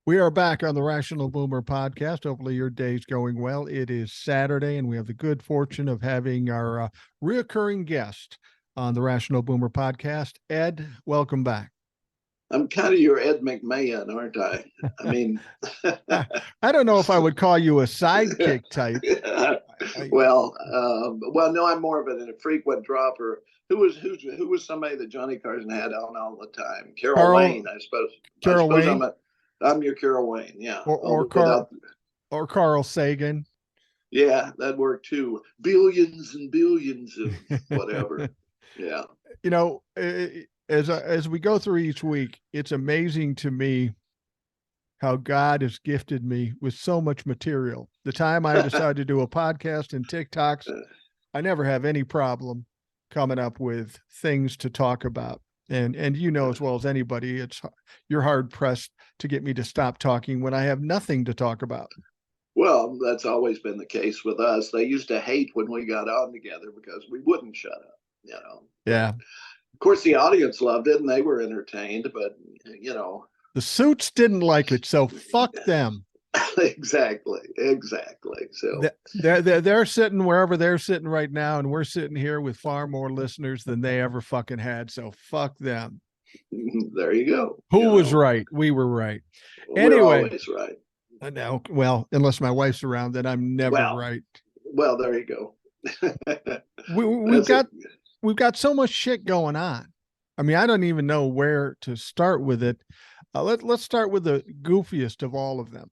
We are back on the Rational Boomer podcast. Hopefully your day's going well. It is Saturday, and we have the good fortune of having our reoccurring guest on the Rational Boomer podcast. Ed, welcome back. I'm kind of your Ed McMahon, aren't I? I mean, I don't know if I would call you a sidekick type. No, I'm more of a frequent dropper. Who was somebody that Johnny Carson had on all the time? Carol Wayne, I suppose. Carol Wayne. I'm your Carol Wayne, yeah. Or Carl Sagan. Yeah, that worked too. Billions and billions of whatever. Yeah. You know, as we go through each week, it's amazing to me how God has gifted me with so much material. The time I decided to do a podcast and TikToks, I never have any problem coming up with things to talk about. And you know as well as anybody, you're hard pressed to get me to stop talking when I have nothing to talk about. Well, that's always been the case with us. They used to hate when we got on together because we wouldn't shut up, you know. Yeah. Of course, the audience loved it and they were entertained, but, you know. The suits didn't like it, so fuck them. Exactly. So they're sitting wherever they're sitting right now, and we're sitting here with far more listeners than they ever fucking had. So fuck them. There you go. Who was right? We were right. We're always right. No, well, unless my wife's around, then I'm never right. Well, there you go. We've got so much shit going on. I mean, I don't even know where to start with it. Let's start with the goofiest of all of them.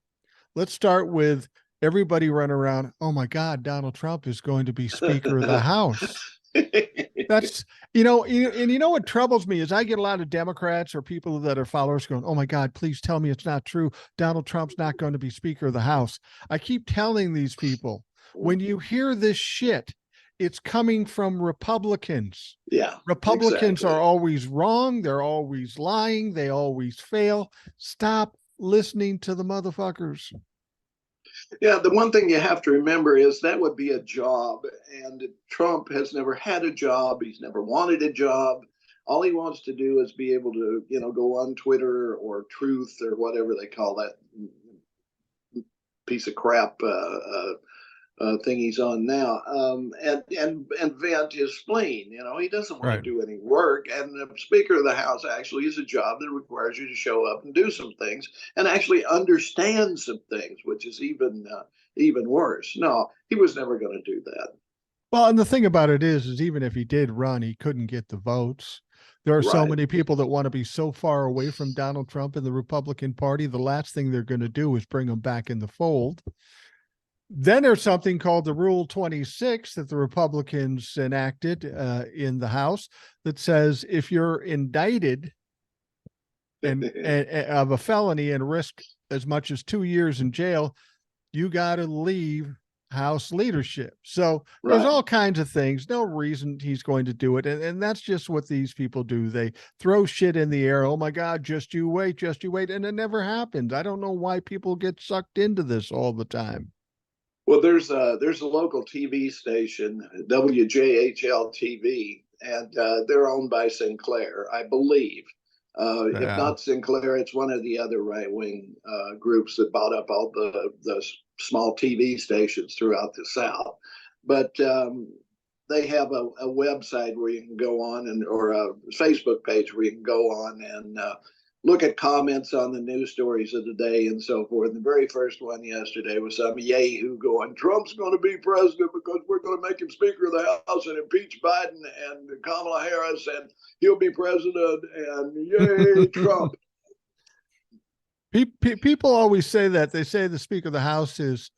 Let's start with everybody running around. Oh my God, Donald Trump is going to be Speaker of the House. That's, you know what troubles me is I get a lot of Democrats or people that are followers going, oh my God, please tell me it's not true. Donald Trump's not going to be Speaker of the House. I keep telling these people, when you hear this shit, it's coming from Republicans. Yeah. Republicans are always wrong. They're always lying. They always fail. Stop listening to the motherfuckers. Yeah, the one thing you have to remember is that would be a job, and Trump has never had a job. He's never wanted a job. All he wants to do is be able to, go on Twitter or Truth or whatever they call that piece of crap thing he's on now, and vent his spleen. He doesn't want to do any work, and the Speaker of the House actually is a job that requires you to show up and do some things and actually understand some things, which is even worse. No, he was never going to do that. Well, and the thing about it is even if he did run, he couldn't get the votes. There are so many people that want to be so far away from Donald Trump and the Republican Party. The last thing they're going to do is bring him back in the fold. Then there's something called the Rule 26 that the Republicans enacted in the House that says if you're indicted of a felony and risk as much as 2 years in jail, you got to leave House leadership. So there's all kinds of things. No reason he's going to do it. And that's just what these people do. They throw shit in the air. Oh my God, just you wait. And it never happens. I don't know why people get sucked into this all the time. Well, there's a local TV station, WJHL TV, and they're owned by Sinclair, I believe. If not Sinclair, it's one of the other right-wing groups that bought up all the small TV stations throughout the South. But they have a website where you can go on or a Facebook page where you can go on and look at comments on the news stories of the day and so forth. The very first one yesterday was some yahoo going, Trump's going to be president because we're going to make him Speaker of the House and impeach Biden and Kamala Harris, and he'll be president, and yay, Trump. People always say that. They say the Speaker of the House is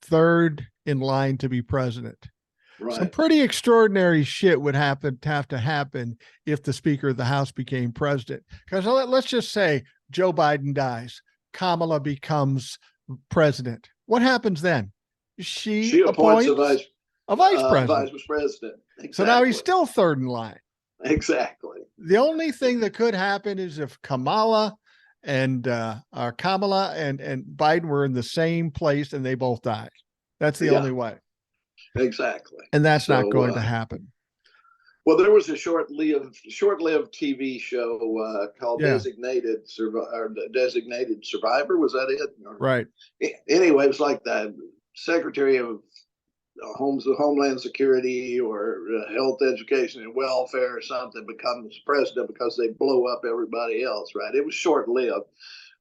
third in line to be president. Some pretty extraordinary shit would have to happen if the Speaker of the House became president. Because let's just say Joe Biden dies, Kamala becomes president. What happens then? She appoints a vice president. Exactly. So now he's still third in line. Exactly. The only thing that could happen is if Kamala and Biden were in the same place and they both died. That's the only way. Exactly. And that's not going to happen. Well, there was a short-lived TV show called Yeah, Designated Survivor. Was that it? right. Anyway, it was like the Secretary of Homeland Security or Health, Education, and Welfare or something becomes president because they blow up everybody else. Right? It was short-lived,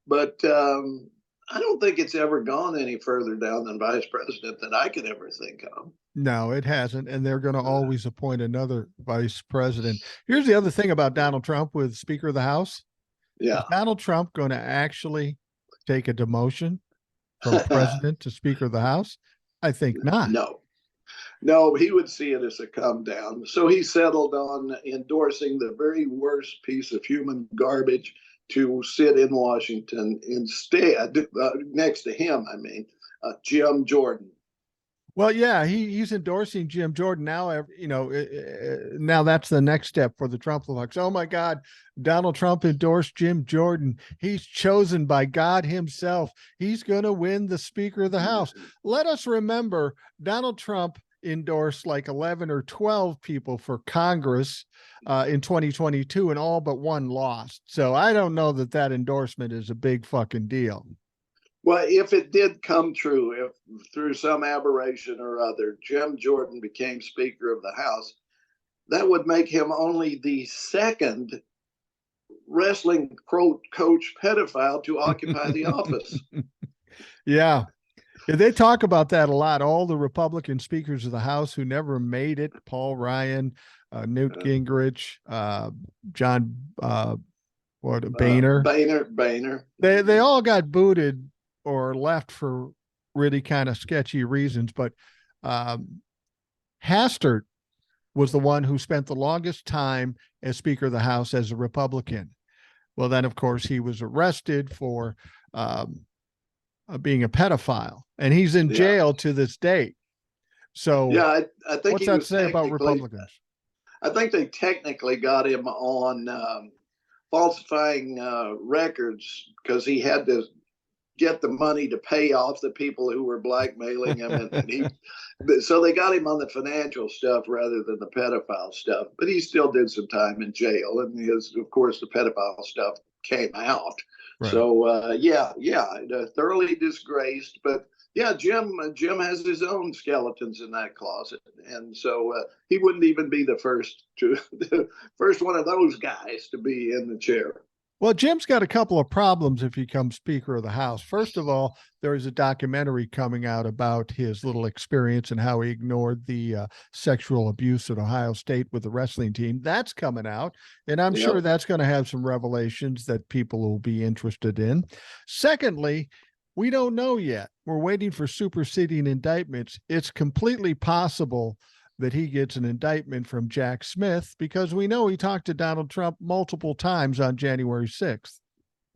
but I don't think it's ever gone any further down than vice president that I can ever think of. No, it hasn't. And they're going to always appoint another vice president. Here's the other thing about Donald Trump with Speaker of the House. Yeah. Is Donald Trump going to actually take a demotion from president to Speaker of the House? I think not. No, he would see it as a come down. So he settled on endorsing the very worst piece of human garbage to sit in Washington instead, next to him, Jim Jordan. Well, yeah, he's endorsing Jim Jordan now. Now that's the next step for the Trump folks. Oh my God, Donald Trump endorsed Jim Jordan. He's chosen by God himself. He's going to win the Speaker of the House. Let us remember, Donald Trump endorsed like 11 or 12 people for Congress in 2022, and all but one lost. So I don't know that endorsement is a big fucking deal. Well, if it did come true, if through some aberration or other, Jim Jordan became Speaker of the House, that would make him only the second wrestling coach pedophile to occupy the office. Yeah. They talk about that a lot. All the Republican speakers of the House who never made it, Paul Ryan, Newt Gingrich, John Boehner. Boehner. They all got booted or left for really kind of sketchy reasons. But Hastert was the one who spent the longest time as Speaker of the House as a Republican. Well, then, of course, he was arrested for being a pedophile, and he's in jail to this day. So yeah, I think what's that say about Republicans? I think they technically got him on falsifying records because he had to get the money to pay off the people who were blackmailing him, so they got him on the financial stuff rather than the pedophile stuff. But he still did some time in jail, and of course, the pedophile stuff came out. Right. So thoroughly disgraced. But yeah, Jim has his own skeletons in that closet, and so he wouldn't even be the first one of those guys to be in the chair. Well, Jim's got a couple of problems if he becomes Speaker of the House. First of all, there is a documentary coming out about his little experience and how he ignored the sexual abuse at Ohio State with the wrestling team. That's coming out, and I'm sure that's going to have some revelations that people will be interested in. Secondly, we don't know yet. We're waiting for superseding indictments. It's completely possible that he gets an indictment from Jack Smith because we know he talked to Donald Trump multiple times on January 6th.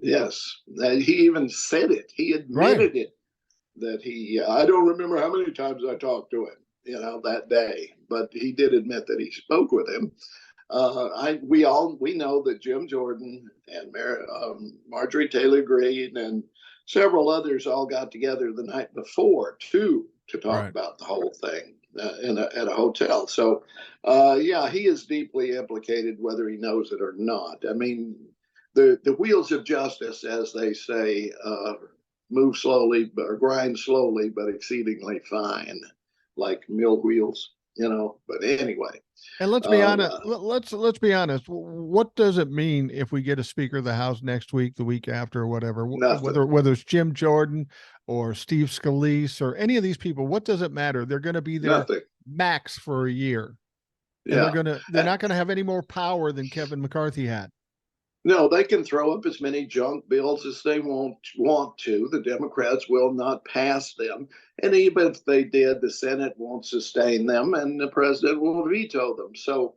Yes, he even said it. He admitted it, that I don't remember how many times I talked to him, that day, but he did admit that he spoke with him. We know that Jim Jordan and Marjorie Taylor Greene and several others all got together the night before to talk about the whole thing. At a hotel. So, he is deeply implicated, whether he knows it or not. I mean, the wheels of justice, as they say, move slowly or grind slowly, but exceedingly fine, like mill wheels, But anyway. And let's be honest. Let's be honest. What does it mean if we get a Speaker of the House next week, the week after, or whatever? Whether it's Jim Jordan or Steve Scalise or any of these people, what does it matter? They're going to be there max for a year. And they're not going to have any more power than Kevin McCarthy had. No, they can throw up as many junk bills as they want to. The Democrats will not pass them. And even if they did, the Senate won't sustain them and the president will veto them. So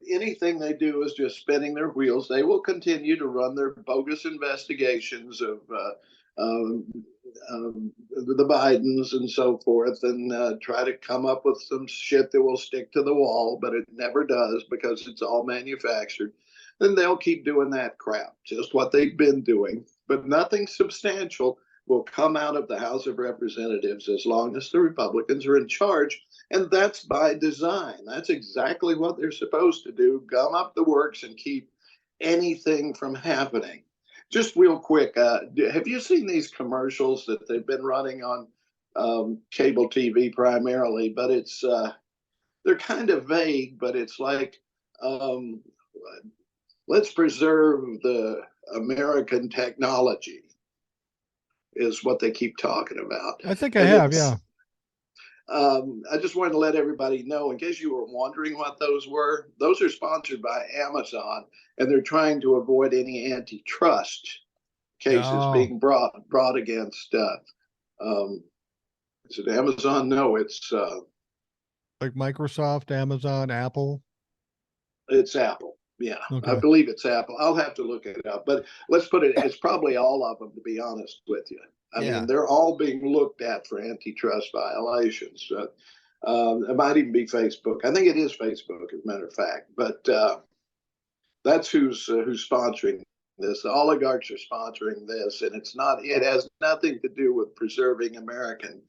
anything they do is just spinning their wheels. They will continue to run their bogus investigations of the Bidens and so forth, and try to come up with some shit that will stick to the wall, but it never does because it's all manufactured. Then they'll keep doing that crap, just what they've been doing. But nothing substantial will come out of the House of Representatives as long as the Republicans are in charge. And that's by design. That's exactly what they're supposed to do, gum up the works and keep anything from happening. Just real quick, have you seen these commercials that they've been running on cable TV primarily? But they're kind of vague, but it's like, um, let's preserve the American technology is what they keep talking about. I think I have, yeah. I just wanted to let everybody know, in case you were wondering what those were, those are sponsored by Amazon, and they're trying to avoid any antitrust cases being brought against. Is it Amazon? No, it's like Microsoft, Amazon, Apple. It's Apple. Yeah, okay. I believe it's Apple. I'll have to look it up, but let's put it, it's probably all of them, to be honest with you. I mean, they're all being looked at for antitrust violations. It might even be Facebook. I think it is Facebook, as a matter of fact. But that's who's sponsoring this. The oligarchs are sponsoring this, and it has nothing to do with preserving American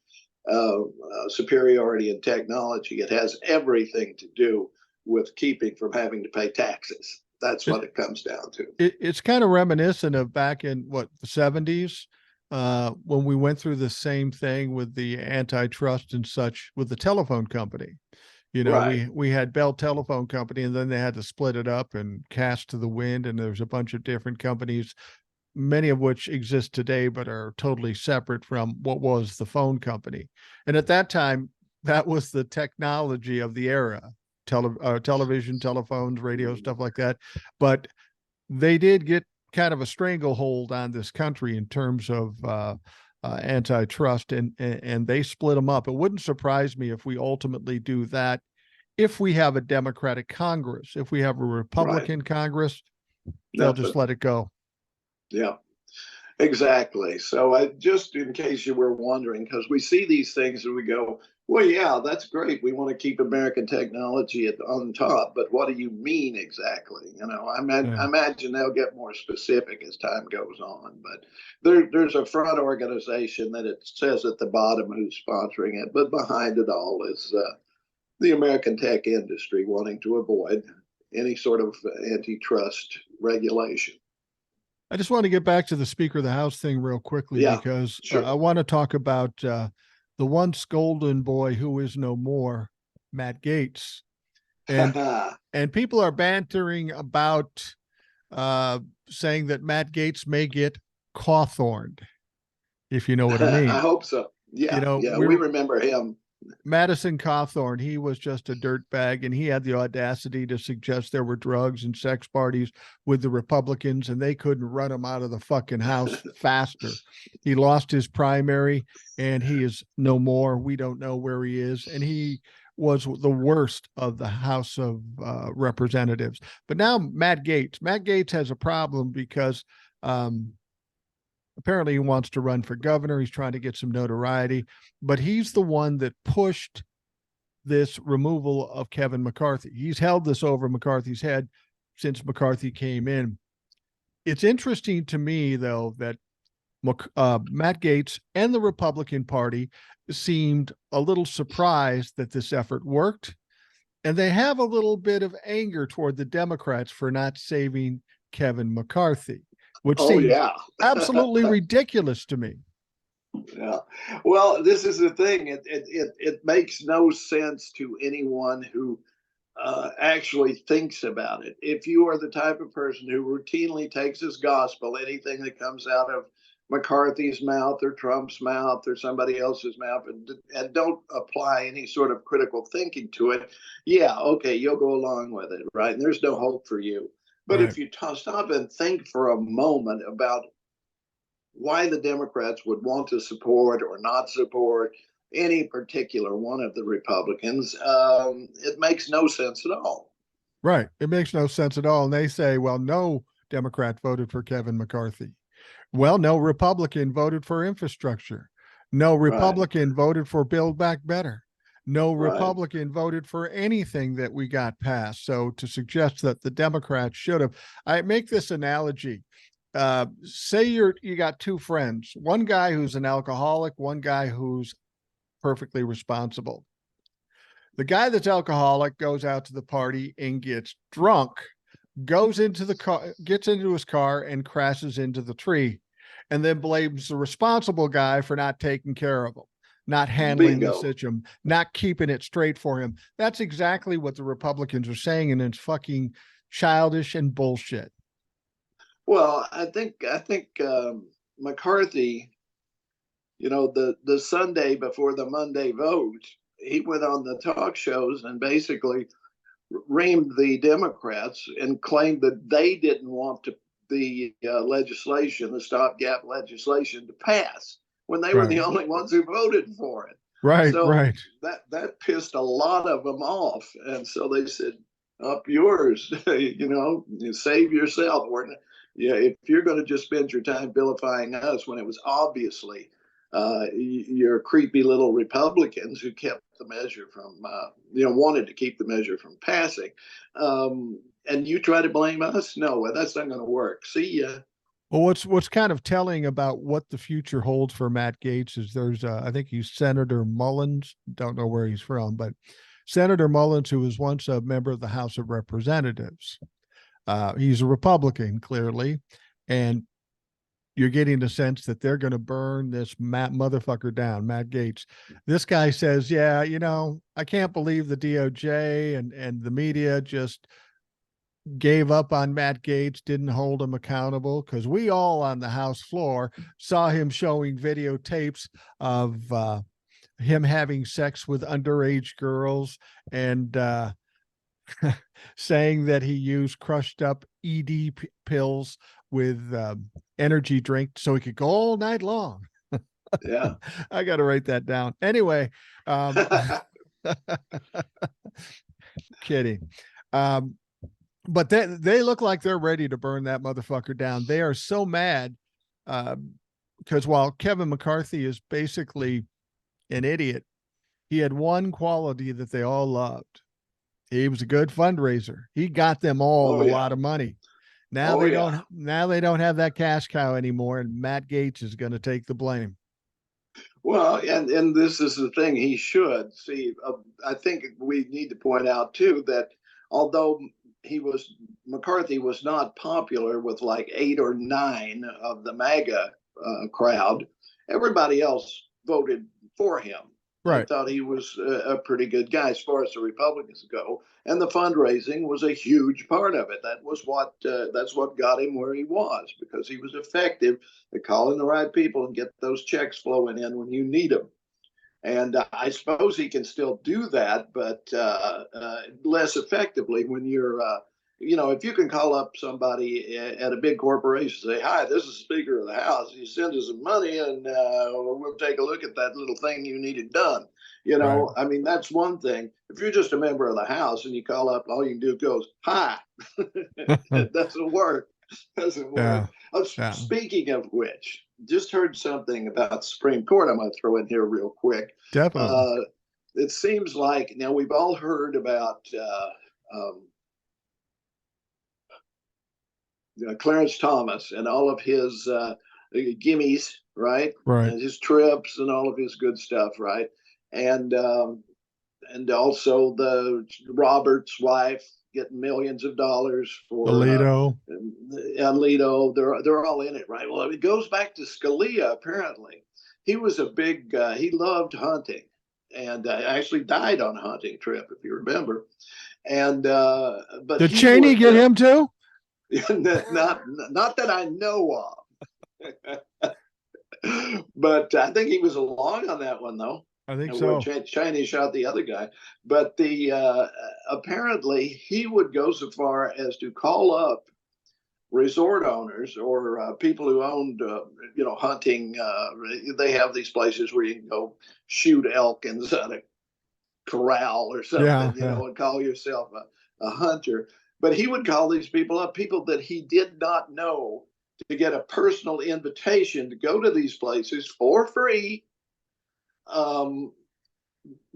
superiority in technology. It has everything to do with keeping from having to pay taxes. That's what it comes down to. It's kind of reminiscent of back in the 70s, when we went through the same thing with the antitrust and such with the telephone company. We had Bell Telephone Company, and then they had to split it up and cast to the wind. And there's a bunch of different companies, many of which exist today, but are totally separate from what was the phone company. And at that time, that was the technology of the era. Television, telephones, radio, stuff like that. But they did get kind of a stranglehold on this country in terms of antitrust, and they split them up. It wouldn't surprise me if we ultimately do that. If we have a Democratic Congress, if we have a Republican Congress, they'll just let it go. Yeah. Exactly. So just in case you were wondering, because we see these things and we go, well, yeah, that's great. We want to keep American technology on top, but what do you mean exactly? I imagine they'll get more specific as time goes on. But there's a front organization that it says at the bottom who's sponsoring it, but behind it all is the American tech industry wanting to avoid any sort of antitrust regulation. I just want to get back to the Speaker of the House thing real quickly, because I want to talk about the once golden boy who is no more, Matt Gaetz. And people are bantering about saying that Matt Gaetz may get Cawthorned, if you know what I mean. I hope so. Yeah, we remember him. Madison Cawthorn, he was just a dirtbag, and he had the audacity to suggest there were drugs and sex parties with the Republicans, and they couldn't run him out of the fucking house faster. He lost his primary, and he is no more. We don't know where he is, and he was the worst of the House of Representatives. But now Matt Gaetz has a problem because apparently he wants to run for governor. He's trying to get some notoriety, but he's the one that pushed this removal of Kevin McCarthy. He's held this over McCarthy's head since McCarthy came in. It's interesting to me, though, that Matt Gaetz and the Republican Party seemed a little surprised that this effort worked, and they have a little bit of anger toward the Democrats for not saving Kevin McCarthy, which seems absolutely ridiculous to me. Yeah. Well, this is the thing. It makes no sense to anyone who actually thinks about it. If you are the type of person who routinely takes as gospel anything that comes out of McCarthy's mouth or Trump's mouth or somebody else's mouth, and don't apply any sort of critical thinking to it, you'll go along with it, right? And there's no hope for you. But if you stop and think for a moment about why the Democrats would want to support or not support any particular one of the Republicans, it makes no sense at all. Right. It makes no sense at all. And they say, well, no Democrat voted for Kevin McCarthy. Well, no Republican voted for infrastructure. No Republican voted for Build Back Better. No Republican voted for anything that we got passed. So to suggest that the Democrats should have, I make this analogy. Say you got two friends, one guy who's an alcoholic, one guy who's perfectly responsible. The guy that's alcoholic goes out to the party and gets drunk, goes into the car, gets into his car and crashes into the tree, and then blames the responsible guy for not taking care of him, not handling the Bingo. situation, not keeping it straight for him. That's exactly what the Republicans are saying, and it's fucking childish and bullshit. Well, I think McCarthy, the Sunday before the Monday vote, he went on the talk shows and basically reamed the Democrats and claimed that they didn't want the legislation, the stopgap legislation, to pass when they were the only ones who voted for it. Right, So right. that pissed a lot of them off, and so they said, "Up yours, you save yourself." If you're going to just spend your time vilifying us when it was obviously your creepy little Republicans who kept the measure from, wanted to keep the measure from passing, and you try to blame us, no, that's not going to work. See ya. Well, what's kind of telling about what the future holds for Matt Gaetz is there's I think he's Senator Mullins, don't know where he's from, but Senator Mullins, who was once a member of the House of Representatives. He's a Republican, clearly, and you're getting the sense that they're going to burn this motherfucker down, Matt Gaetz. This guy says, yeah, I can't believe the DOJ and the media just gave up on Matt Gaetz, didn't hold him accountable, because we all on the House floor saw him showing videotapes of him having sex with underage girls and saying that he used crushed up ED pills with energy drink so he could go all night long. Yeah. I got to write that down. Anyway, kidding. But they look like they're ready to burn that motherfucker down. They are so mad because while Kevin McCarthy is basically an idiot, he had one quality that they all loved. He was a good fundraiser. He got them all a lot of money. Now they don't. Now they don't have that cash cow anymore, and Matt Gaetz is going to take the blame. Well, and this is the thing. He should see. I think we need to point out too that although McCarthy was not popular with like 8 or 9 of the MAGA crowd, everybody else voted for him. Right. I thought he was a pretty good guy as far as the Republicans go, and the fundraising was a huge part of it. That's what got him where he was, because he was effective at calling the right people and get those checks flowing in when you need them. And I suppose he can still do that, but less effectively when you're, if you can call up somebody at a big corporation, say, "Hi, this is the Speaker of the House. You send us some money, and we'll take a look at that little thing you needed done." Right. I mean, that's one thing. If you're just a member of the House and you call up, all you can do goes, "Hi." It doesn't work. Doesn't work. Yeah. Speaking of which, just heard something about the Supreme Court I'm going to throw in here real quick. Definitely. It seems like now we've all heard about Clarence Thomas and all of his gimmies, right? Right. And his trips and all of his good stuff, right? And also the Roberts' wife getting millions of dollars for Alito. Alito. They're all in it, right? Well, it goes back to Scalia. Apparently, he was a big. He loved hunting, and actually died on a hunting trip, if you remember. And but did Cheney get him too? Not that I know of. But I think he was along on that one, though. I think so. Cheney shot the other guy, but apparently he would go so far as to call up resort owners or people who owned, hunting. They have these places where you can go shoot elk inside a corral or something, and call yourself a hunter. But he would call these people up, people that he did not know, to get a personal invitation to go to these places for free.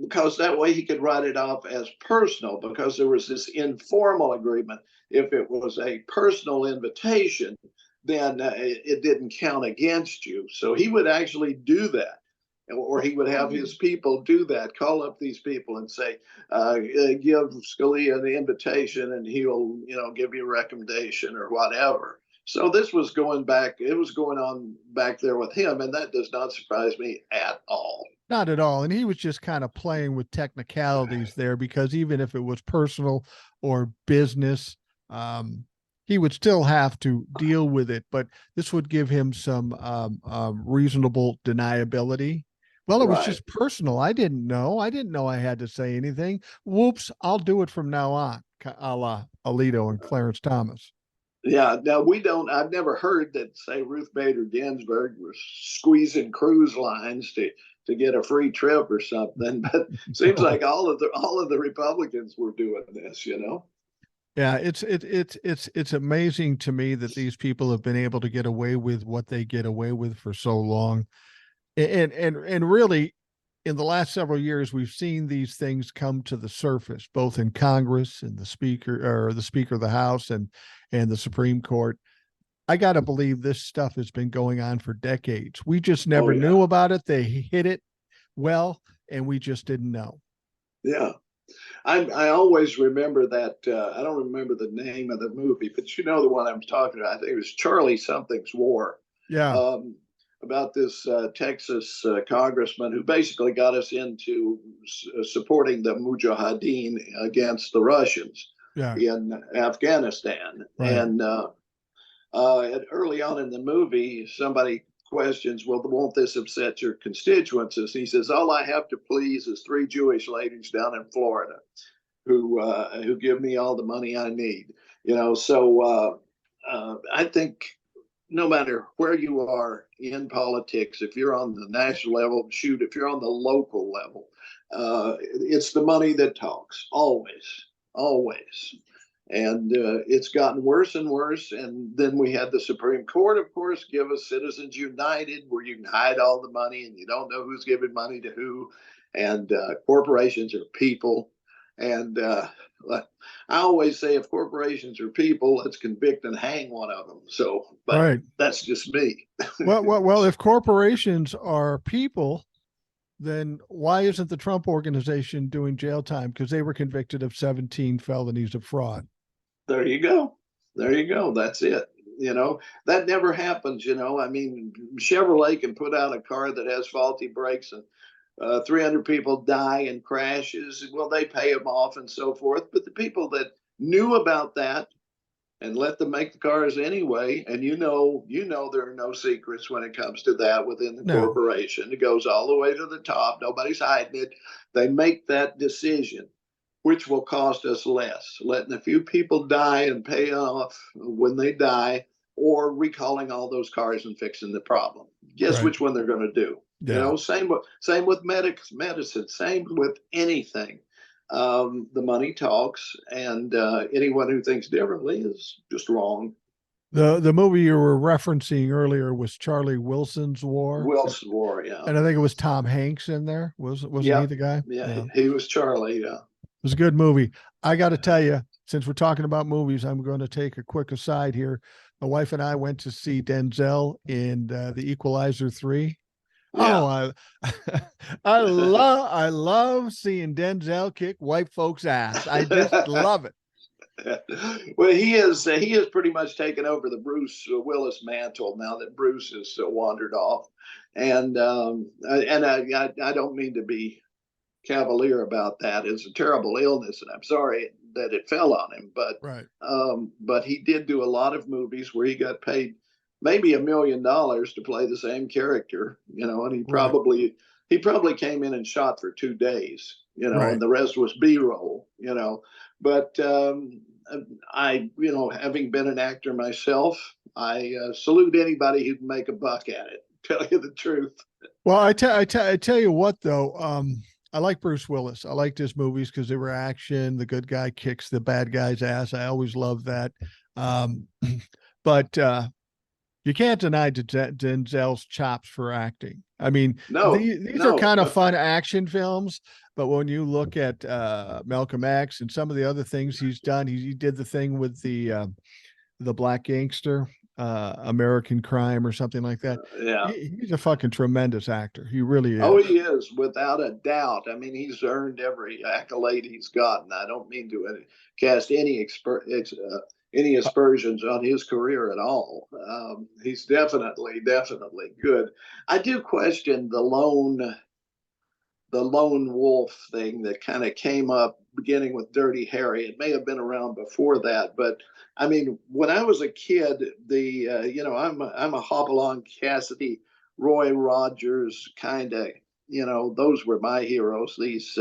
Because that way he could write it off as personal, because there was this informal agreement. If it was a personal invitation, then it didn't count against you. So he would actually do that. or he would have his people do that, call up these people and say, give Scalia an invitation and he'll, give you a recommendation or whatever. So this was going back, it was going on back there with him, and that does not surprise me at all. Not at all. And he was just kind of playing with technicalities there, because even if it was personal or business, he would still have to deal with it. But this would give him some reasonable deniability. Well, it was just personal. I didn't know. I had to say anything. Whoops, I'll do it from now on, a la Alito and Clarence Thomas. Yeah, now I've never heard that, say, Ruth Bader Ginsburg was squeezing cruise lines to get a free trip or something, but seems like all of the Republicans were doing this, Yeah, it's amazing to me that these people have been able to get away with what they get away with for so long. And really, in the last several years, we've seen these things come to the surface, both in Congress and the Speaker of the House and the Supreme Court. I got to believe this stuff has been going on for decades. We just never knew about it. They hid it well, and we just didn't know. Yeah. I always remember that. I don't remember the name of the movie, but the one I'm talking about. I think it was Charlie Something's War. Yeah. About this Texas congressman who basically got us into supporting the Mujahideen against the Russians in Afghanistan. Right. And early on in the movie, somebody questions, well, won't this upset your constituents? And he says, all I have to please is 3 Jewish ladies down in Florida who give me all the money I need. So I think no matter where you are in politics, if you're on the national level, if you're on the local level, it's the money that talks, always. And it's gotten worse and worse. And then we had the Supreme Court, of course, give us Citizens United, where you can hide all the money and you don't know who's giving money to who. And corporations are people. And I always say, if corporations are people, let's convict and hang one of them. So, but that's just me. well, if corporations are people, then why isn't the Trump organization doing jail time? Because they were convicted of 17 felonies of fraud. There you go. That's it. That never happens. I mean, Chevrolet can put out a car that has faulty brakes and 300 people die in crashes. Well, they pay them off and so forth. But the people that knew about that and let them make the cars anyway, and there are no secrets when it comes to that within the corporation. It goes all the way to the top. Nobody's hiding it. They make that decision, which will cost us less, letting a few people die and pay off when they die, or recalling all those cars and fixing the problem. Guess which one they're going to do. Yeah. Same with medicine, same with anything. The money talks, and anyone who thinks differently is just wrong. The movie you were referencing earlier was Charlie Wilson's War. Wilson's War, yeah. And I think it was Tom Hanks in there. Wasn't he the guy? Yeah, he was Charlie, yeah. It was a good movie. I got to tell you, since we're talking about movies, I'm going to take a quick aside here. My wife and I went to see Denzel in The Equalizer 3. Yeah. Oh, I love seeing Denzel kick white folks' ass. I just love it. Well, he has pretty much taken over the Bruce Willis mantle now that Bruce has wandered off, and I don't mean to be cavalier about that. It's a terrible illness, and I'm sorry that it fell on him. But he did do a lot of movies where he got paid maybe $1 million to play the same character, and he probably came in and shot for 2 days, and the rest was B-roll, But I, having been an actor myself, I salute anybody who can make a buck at it. Tell you the truth. Well, I tell you what though, I like Bruce Willis. I liked his movies because they were action. The good guy kicks the bad guy's ass. I always loved that. But you can't deny Denzel's chops for acting. I mean, these are kind of fun action films, but when you look at Malcolm X and some of the other things he's done, he did the thing with the black gangster. American Crime or something like that. Yeah. He's a fucking tremendous actor. He really Oh, is. he is, without a doubt. I mean, he's earned every accolade he's gotten. I don't mean to cast any aspersions on his career at all. He's definitely, definitely good. I do question the lone wolf thing that kind of came up beginning with Dirty Harry. It may have been around before that, but I mean, when I was a kid, I'm a Hopalong Cassidy, Roy Rogers kind of, those were my heroes. These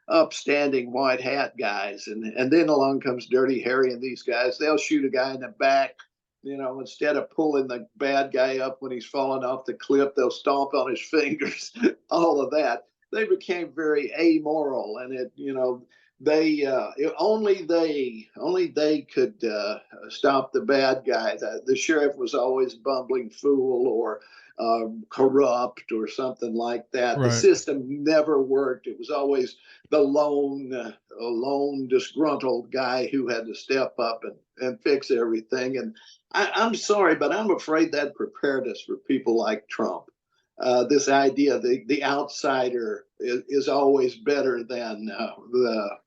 upstanding white hat guys, and then along comes Dirty Harry and these guys. They'll shoot a guy in the back. Instead of pulling the bad guy up when he's falling off the cliff, they'll stomp on his fingers, all of that. They became very amoral, and they only they could stop the bad guy. The sheriff was always bumbling fool or corrupt or something like that. The Right. system never worked. It was always the lone disgruntled guy who had to step up and fix everything. And I'm sorry, but I'm afraid that prepared us for people like Trump. This idea the outsider is always better than the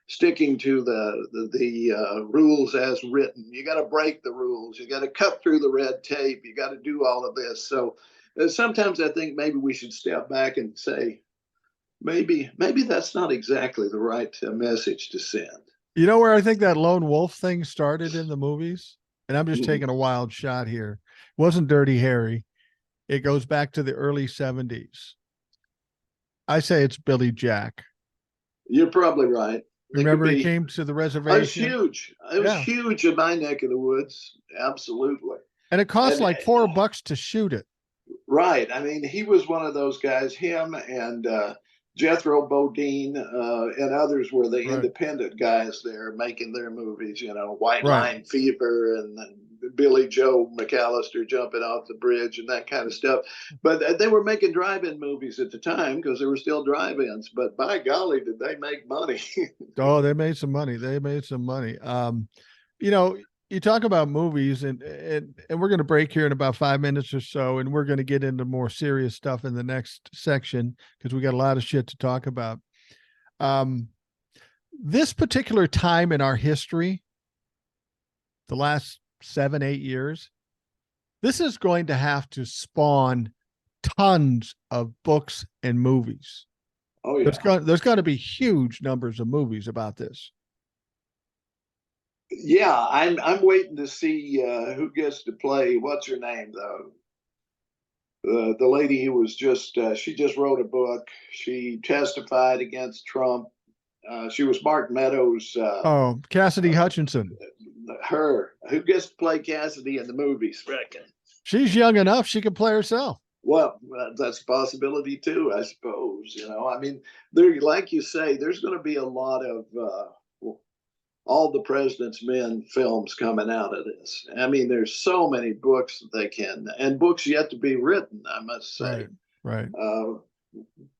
sticking to the rules as written. You got to break the rules. You got to cut through the red tape. You got to do all of this. So sometimes I think maybe we should step back and say maybe that's not exactly the right message to send. You know where I think that lone wolf thing started in the movies? And I'm just Mm-hmm. taking a wild shot here. It wasn't Dirty Harry. It goes back to the early 70s. I say it's Billy Jack. You're probably right. It could Remember he be. came to the It was reservation? huge. It was Yeah. huge in my neck of the woods. Absolutely. And it cost And like $4 to shoot it. right. I mean, he was one of those guys, him and Jethro Bodine and others were the Right. independent guys there making their movies, White Right. Line Fever and Billy Joe McAllister jumping off the bridge and that kind of stuff. But they were making drive-in movies at the time because there were still drive-ins. But by golly, did they make money? Oh, they made some money. They made some money. You know, you talk about movies and we're going to break here in about 5 minutes or so, and we're going to get into more serious stuff in the next section because we got a lot of shit to talk about. This particular time in our history, the last 7-8 years, this is going to have to spawn tons of books and movies. Oh yeah. There's going to be huge numbers of movies about this. Yeah, I'm waiting to see who gets to play. What's her name though? The lady who was she just wrote a book. She testified against Trump. She was Mark Meadows. Cassidy Hutchinson. Her who gets to play Cassidy in the movies. Reckon she's young enough she can play herself. Well, that's a possibility too, I suppose. I mean, there, like you say, there's going to be a lot of all the President's Men films coming out of this. I mean, there's so many books that they can, and books yet to be written, I must say. Right.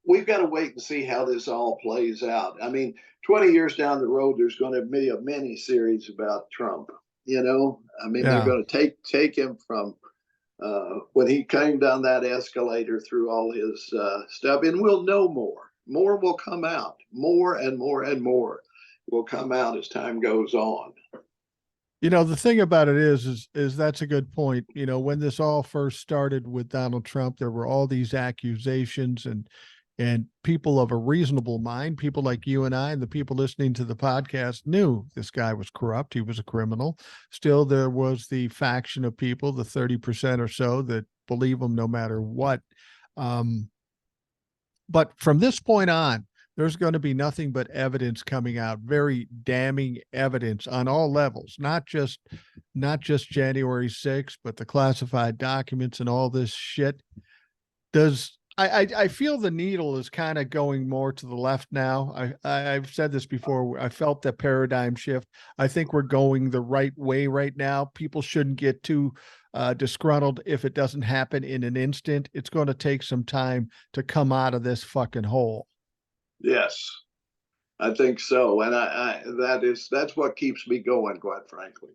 We've got to wait and see how this all plays out. I mean, 20 years down the road, there's going to be a mini series about Trump. I mean, they're going to take him from when he came down that escalator through all his stuff, and we'll know more. More will come out. More and more and more will come out as time goes on. The thing about it is that's a good point. When this all first started with Donald Trump, there were all these accusations and people of a reasonable mind, people like you and I, and the people listening to the podcast knew this guy was corrupt. He was a criminal. Still, there was the faction of people, the 30% or so that believe him no matter what. But from this point on, there's going to be nothing but evidence coming out, very damning evidence on all levels, not just January 6th, but the classified documents and all this shit. I feel the needle is kind of going more to the left now. I've said this before. I felt that paradigm shift. I think we're going the right way right now. People shouldn't get too disgruntled if it doesn't happen in an instant. It's going to take some time to come out of this fucking hole. Yes, I think so, and that's what keeps me going, quite frankly.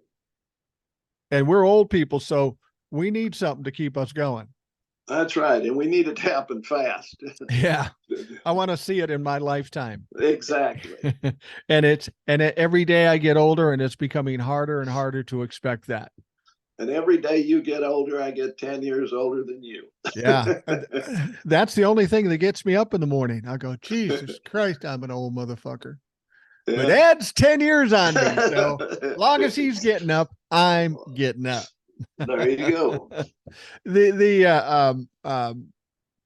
And we're old people, so we need something to keep us going. That's right. And we need it to happen fast. Yeah. I want to see it in my lifetime. Exactly. And every day I get older, and it's becoming harder and harder to expect that. And every day you get older, I get 10 years older than you. Yeah. That's the only thing that gets me up in the morning. I go, Jesus Christ, I'm an old motherfucker. Yeah. But Ed's 10 years on me. So long as he's getting up, I'm getting up. There you go.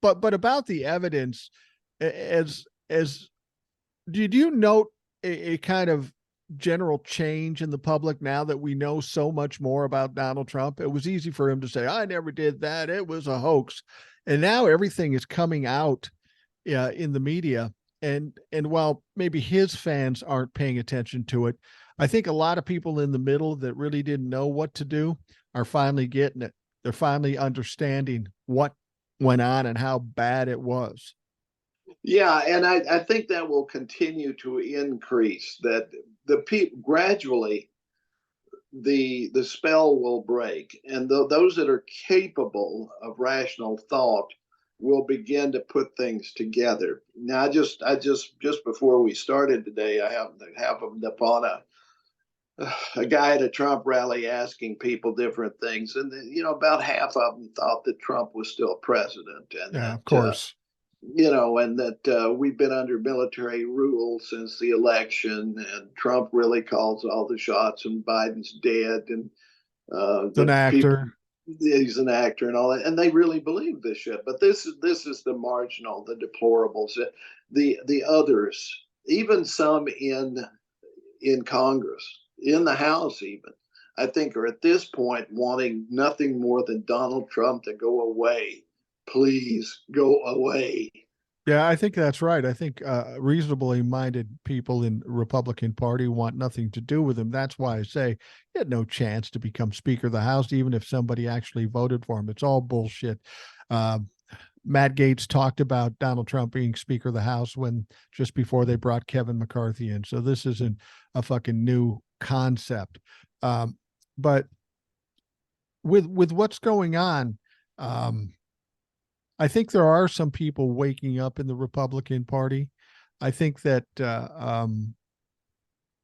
But about the evidence, as did you note a kind of general change in the public now that we know so much more about Donald Trump? It was easy for him to say, I never did that, it was a hoax. And now everything is coming out in the media. And while maybe his fans aren't paying attention to it, I think a lot of people in the middle that really didn't know what to do are finally getting it. They're finally understanding what went on and how bad it was. Yeah, and I think that will continue to increase. That the people gradually, the spell will break, and those that are capable of rational thought will begin to put things together. Now, I just before we started today, I happened upon a guy at a Trump rally asking people different things, and about half of them thought that Trump was still president, and yeah, of course. And that we've been under military rule since the election, and Trump really calls all the shots, and Biden's dead, and an actor. He's an actor and all that, and they really believe this shit. But this is the marginal, the deplorables, the others, even some in Congress, in the House, even I think are at this point wanting nothing more than Donald Trump to go away. Please go away. Yeah, I think that's right. I think reasonably minded people in the Republican Party want nothing to do with him. That's why I say he had no chance to become Speaker of the House, even if somebody actually voted for him. It's all bullshit. Matt Gaetz talked about Donald Trump being Speaker of the House just before they brought Kevin McCarthy in. So this isn't a fucking new concept. But with what's going on, I think there are some people waking up in the Republican Party. I think that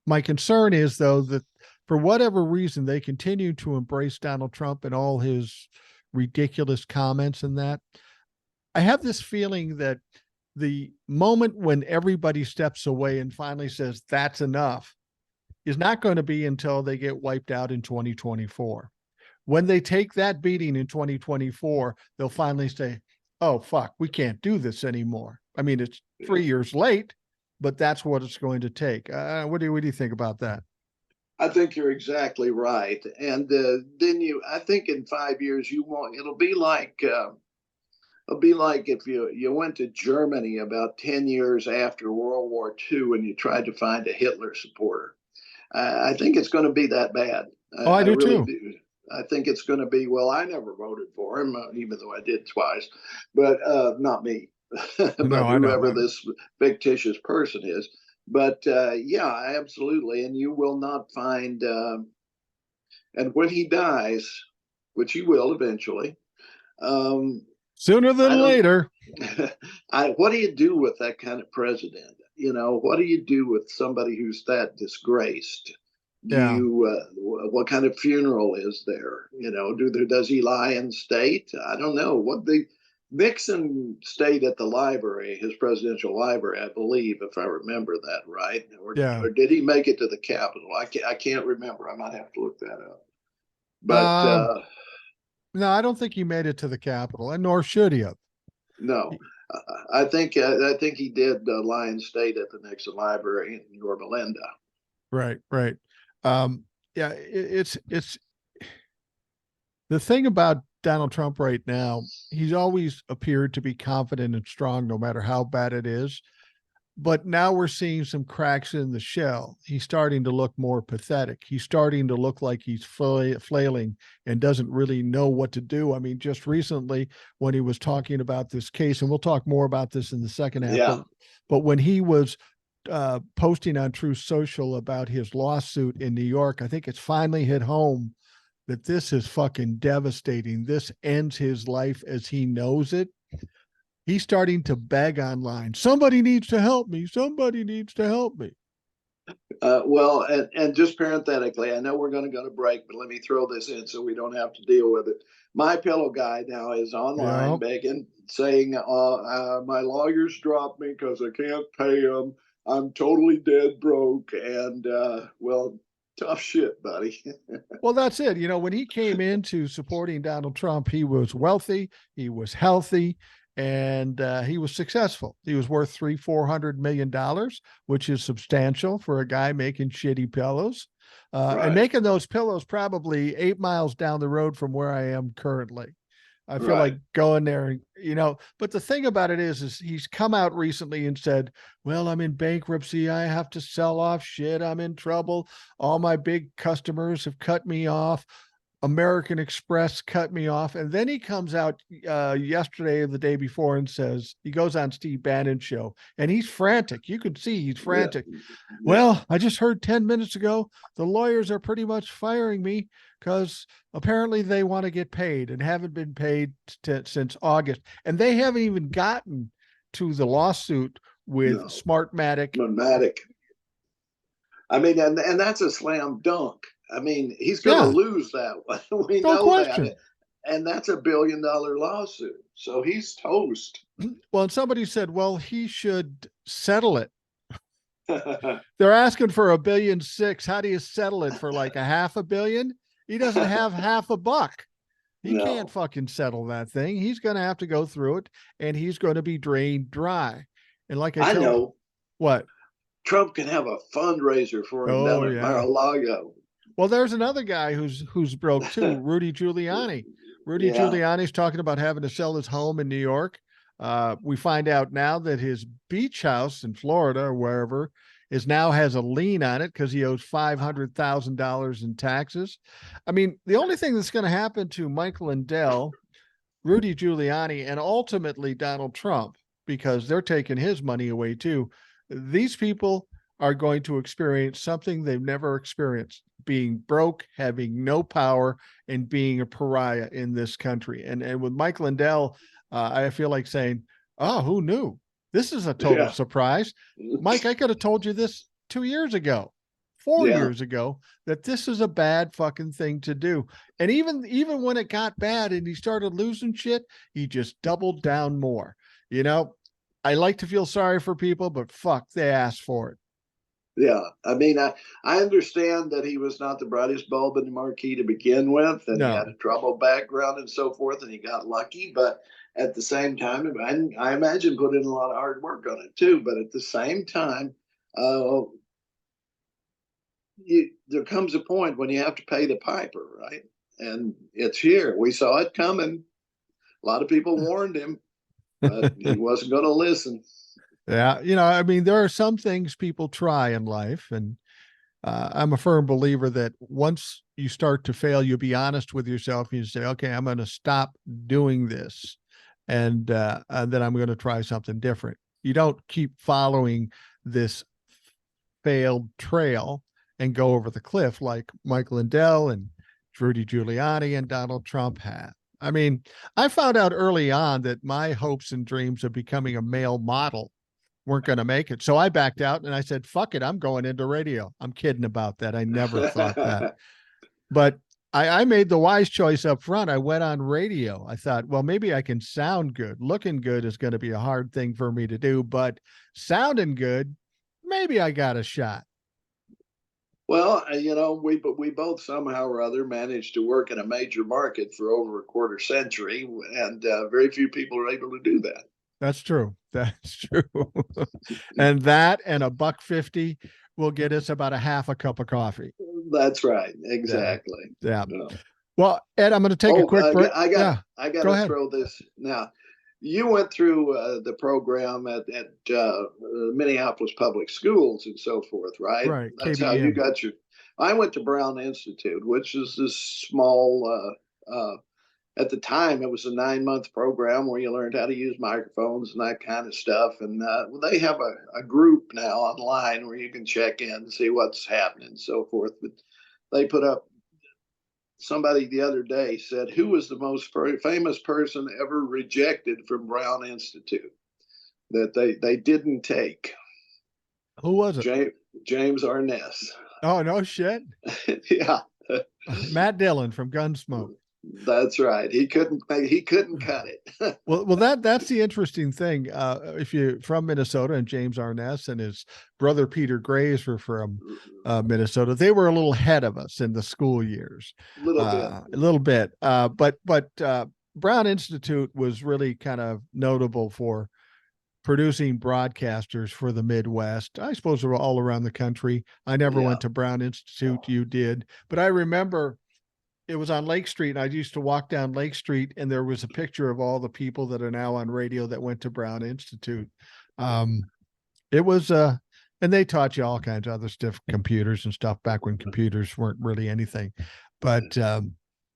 my concern is, though, that for whatever reason, they continue to embrace Donald Trump and all his ridiculous comments and that. I have this feeling that the moment when everybody steps away and finally says that's enough is not going to be until they get wiped out in 2024. When they take that beating in 2024, they'll finally say, oh, fuck, we can't do this anymore. I mean, it's 3 years late, but that's what it's going to take. What do you think about that? I think you're exactly right. And then I think in 5 years, it'll be like if you went to Germany about 10 years after World War II and you tried to find a Hitler supporter. I think it's going to be that bad. I do really too. Do. I think it's going to be, well, I never voted for him, even though I did twice, but not me, but whoever this fictitious person is. But yeah, absolutely. And you will not find, and when he dies, which he will eventually, sooner than later. What do you do with that kind of president? What do you do with somebody who's that disgraced? What kind of funeral is there? Does he lie in state? I don't know. Nixon stayed at the library, his presidential library, I believe, if I remember that right. Or did he make it to the Capitol? I can't remember. I might have to look that up. But no, I don't think he made it to the Capitol, and nor should he have. No, I think he did lie in state at the Nixon Library in Yorba Linda. Right. Yeah, it's the thing about Donald Trump right now. He's always appeared to be confident and strong, no matter how bad it is. But now we're seeing some cracks in the shell. He's starting to look more pathetic. He's starting to look like he's flailing and doesn't really know what to do. I mean, just recently when he was talking about this case, and we'll talk more about this in the second half, but when he was posting on Truth Social about his lawsuit in New York, I think it's finally hit home that this is fucking devastating. This ends his life as he knows it. He's starting to beg online. Somebody needs to help me. Somebody needs to help me. Well, and just parenthetically, I know we're going to go to break, but let me throw this in so we don't have to deal with it. My Pillow guy now is online begging, saying, my lawyers dropped me because I can't pay them. I'm totally dead broke. And, well, tough shit, buddy. Well, that's it. You know, when he came into supporting Donald Trump, he was wealthy, he was healthy, and he was successful. He was worth $400 million, which is substantial for a guy making shitty pillows, and making those pillows probably 8 miles down the road from where I am currently. I feel like going there, you know, but the thing about it is he's come out recently and said, well, I'm in bankruptcy. I have to sell off shit. I'm in trouble. All my big customers have cut me off. American Express cut me off. And then he comes out yesterday or the day before and says, he goes on Steve Bannon's show and he's frantic. You can see he's frantic. Yeah. Well, I just heard 10 minutes ago, the lawyers are pretty much firing me because apparently they want to get paid and haven't been paid since August. And they haven't even gotten to the lawsuit with Smartmatic. I mean, and that's a slam dunk. I mean, he's going to lose that one. We know that. And that's $1 billion lawsuit. So he's toast. Well, and somebody said, well, he should settle it. They're asking for $1.6 billion. How do you settle it for like $500 million? He doesn't have $500. He can't fucking settle that thing. He's going to have to go through it, and he's going to be drained dry. And like I know what Trump can have a fundraiser for him down at Mar-a-Lago. Well, there's another guy who's broke too, Rudy Giuliani. Rudy Giuliani's talking about having to sell his home in New York. We find out now that his beach house in Florida or wherever now has a lien on it because he owes $500,000 in taxes. I mean, the only thing that's going to happen to Michael Lindell, Rudy Giuliani, and ultimately Donald Trump, because they're taking his money away too, these people are going to experience something they've never experienced: being broke, having no power, and being a pariah in this country. And with Mike Lindell, I feel like saying, oh, who knew? This is a total surprise. Mike, I could have told you this 2 years ago, 4 years ago, that this is a bad fucking thing to do. And even when it got bad and he started losing shit, he just doubled down more. You know, I like to feel sorry for people, but fuck, they asked for it. Yeah, I mean, I understand that he was not the brightest bulb in the marquee to begin with, and he had a troubled background and so forth, and he got lucky. But at the same time, I imagine put in a lot of hard work on it too. But at the same time, there comes a point when you have to pay the piper, right? And it's here. We saw it coming. A lot of people warned him, but he wasn't going to listen. Yeah, you know, I mean, there are some things people try in life, and I'm a firm believer that once you start to fail, you'll be honest with yourself. You say, okay, I'm going to stop doing this, and then I'm going to try something different. You don't keep following this failed trail and go over the cliff like Mike Lindell and Rudy Giuliani and Donald Trump have. I mean, I found out early on that my hopes and dreams of becoming a male model weren't going to make it. So I backed out and I said, fuck it, I'm going into radio. I'm kidding about that. I never thought that. But I made the wise choice up front. I went on radio. I thought, well, maybe I can sound good. Looking good is going to be a hard thing for me to do, but sounding good, maybe I got a shot. Well, you know, we both somehow or other managed to work in a major market for over a quarter century, and very few people are able to do that. That's true. That's true. And that and $1.50 will get us about a half a cup of coffee. That's right. Exactly. Yeah. Well, Ed, I'm going to take a quick break. I got to throw this now. You went through the program at Minneapolis Public Schools and so forth, right? Right. That's KBM. How you got your. I went to Brown Institute, which is this small. At the time, it was a 9-month program where you learned how to use microphones and that kind of stuff. And they have a group now online where you can check in and see what's happening and so forth. But they put up somebody the other day said, who was the most famous person ever rejected from Brown Institute that they didn't take? Who was it? James Arness. Oh, no shit. Yeah. Matt Dillon from Gunsmoke. That's right. He couldn't cut it. well, that's the interesting thing. If you're from Minnesota, and James Arness and his brother Peter Graves were from Minnesota, they were a little ahead of us in the school years. A little bit. But Brown Institute was really kind of notable for producing broadcasters for the Midwest. I suppose they were all around the country. I never went to Brown Institute. You did. But I remember it was on Lake Street. And I used to walk down Lake Street, and there was a picture of all the people that are now on radio that went to Brown Institute. It was, and they taught you all kinds of other stuff, computers and stuff back when computers weren't really anything. But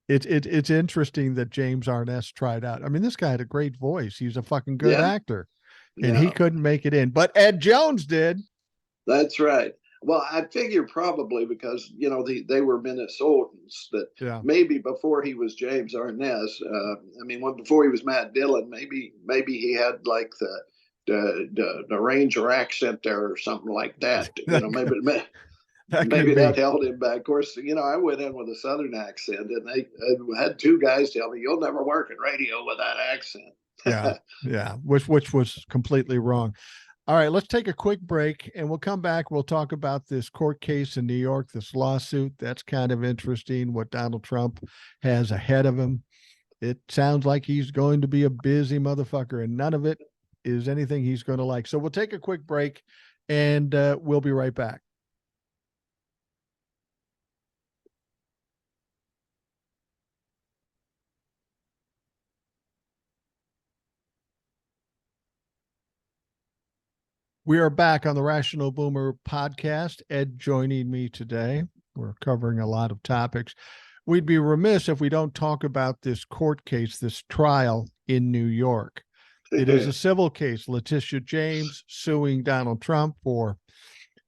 it's interesting that James Arness tried out. I mean, this guy had a great voice. He's a fucking good actor. And he couldn't make it in, but Ed Jones did. That's right. Well, I figure probably because, you know, they were Minnesotans that maybe before he was James Arness, I mean, before he was Matt Dillon, maybe he had like the Ranger accent there or something like that. You know, maybe that held him back. Of course, you know, I went in with a Southern accent, and I had two guys tell me, "You'll never work in radio with that accent." Which was completely wrong. All right, let's take a quick break, and we'll come back. We'll talk about this court case in New York, this lawsuit. That's kind of interesting, what Donald Trump has ahead of him. It sounds like he's going to be a busy motherfucker, and none of it is anything he's going to like. So we'll take a quick break, and we'll be right back. We are back on the Rational Boomer podcast. Ed joining me today. We're covering a lot of topics. We'd be remiss if we don't talk about this court case, this trial in New York. It is a civil case. Letitia James suing Donald Trump for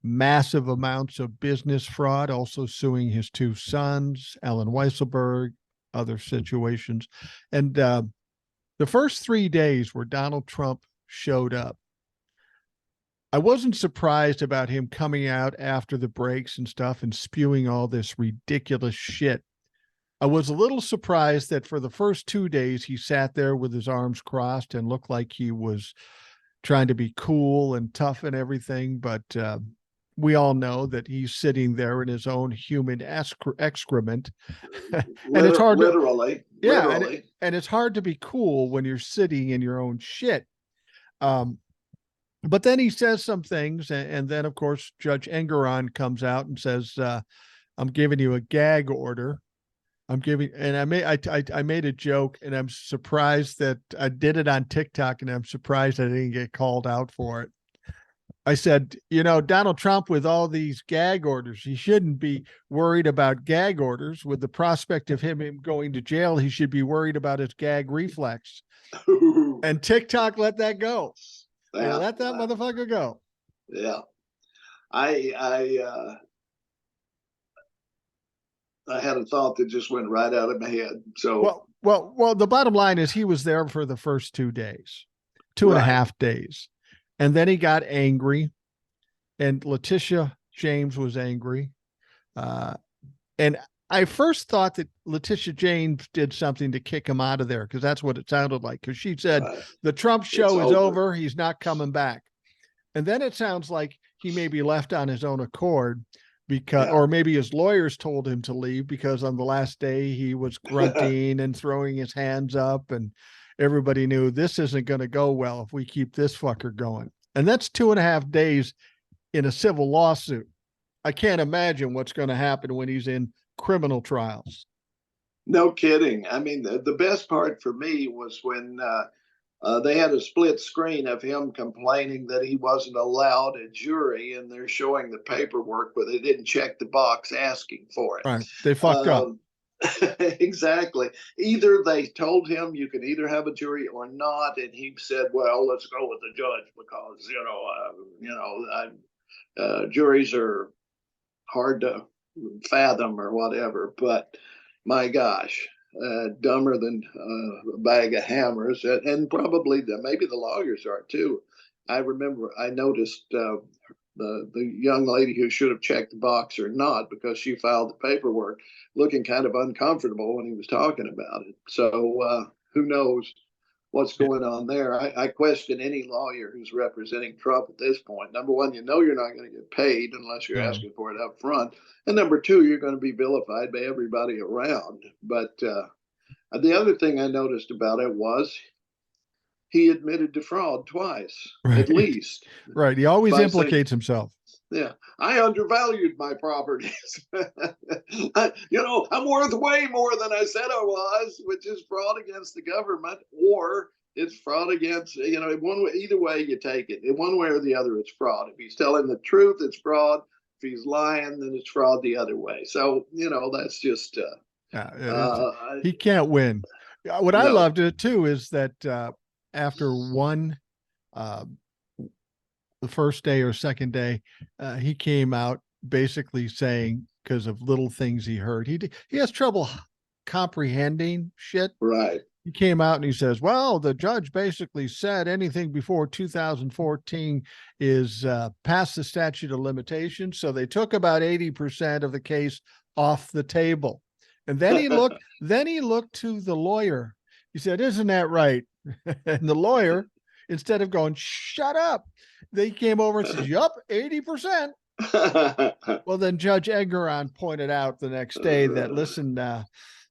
massive amounts of business fraud, also suing his two sons, Alan Weisselberg, other situations. And the first 3 days where Donald Trump showed up, I wasn't surprised about him coming out after the breaks and stuff and spewing all this ridiculous shit. I was a little surprised that for the first 2 days, he sat there with his arms crossed and looked like he was trying to be cool and tough and everything. But we all know that he's sitting there in his own human excrement. And it's hard literally. And it's hard to be cool when you're sitting in your own shit. But then he says some things, and then, of course, Judge Engeron comes out and says, I'm giving you a gag order. I made a joke, and I'm surprised that I did it on TikTok, and I'm surprised I didn't get called out for it. I said, you know, Donald Trump with all these gag orders, he shouldn't be worried about gag orders. With the prospect of him going to jail, he should be worried about his gag reflex. And TikTok let that go. Let that motherfucker go. Yeah. I had a thought that just went right out of my head. So well, the bottom line is he was there for the first 2 days, two and a half days. And then he got angry, and Letitia James was angry. And I first thought that Letitia James did something to kick him out of there, because that's what it sounded like. Because she said, the Trump show is over. He's not coming back. And then it sounds like he may be left on his own accord, or maybe his lawyers told him to leave, because on the last day he was grunting and throwing his hands up, and everybody knew this isn't going to go well if we keep this fucker going. And that's 2.5 days in a civil lawsuit. I can't imagine what's going to happen when he's in criminal trials. No kidding. I mean, the best part for me was when they had a split screen of him complaining that he wasn't allowed a jury, and they're showing the paperwork, but they didn't check the box asking for it. Right. They fucked up. Exactly. Either they told him you can either have a jury or not, and he said, "Well, let's go with the judge because juries are hard to fathom or whatever." But my gosh, dumber than a bag of hammers, and probably maybe the lawyers are too. I remember I noticed the young lady who should have checked the box or not, because she filed the paperwork, looking kind of uncomfortable when he was talking about it. So who knows what's going on there? I question any lawyer who's representing Trump at this point. Number one, you know you're not going to get paid unless you're asking for it up front, and number two, you're going to be vilified by everybody around. But the other thing I noticed about it was he admitted to fraud twice, Right. at least. Right. He always by implicates saying, himself. yeah, I undervalued my properties. I'm worth way more than I said I was, which is fraud against the government, or it's fraud against, one way, either way you take it. In one way or the other, it's fraud. If he's telling the truth, it's fraud. If he's lying, then it's fraud the other way. So, that's just, he can't win. What I loved it too is that after one, the first day or second day, he came out basically saying, because of little things he heard, he has trouble comprehending shit. Right. He came out and he says, well, the judge basically said anything before 2014 is past the statute of limitations. So they took about 80% of the case off the table. And then he looked to the lawyer. He said, isn't that right? And the lawyer, instead of going, shut up, they came over and said, yup, 80%. Well, then Judge Engeron pointed out the next day that, listen,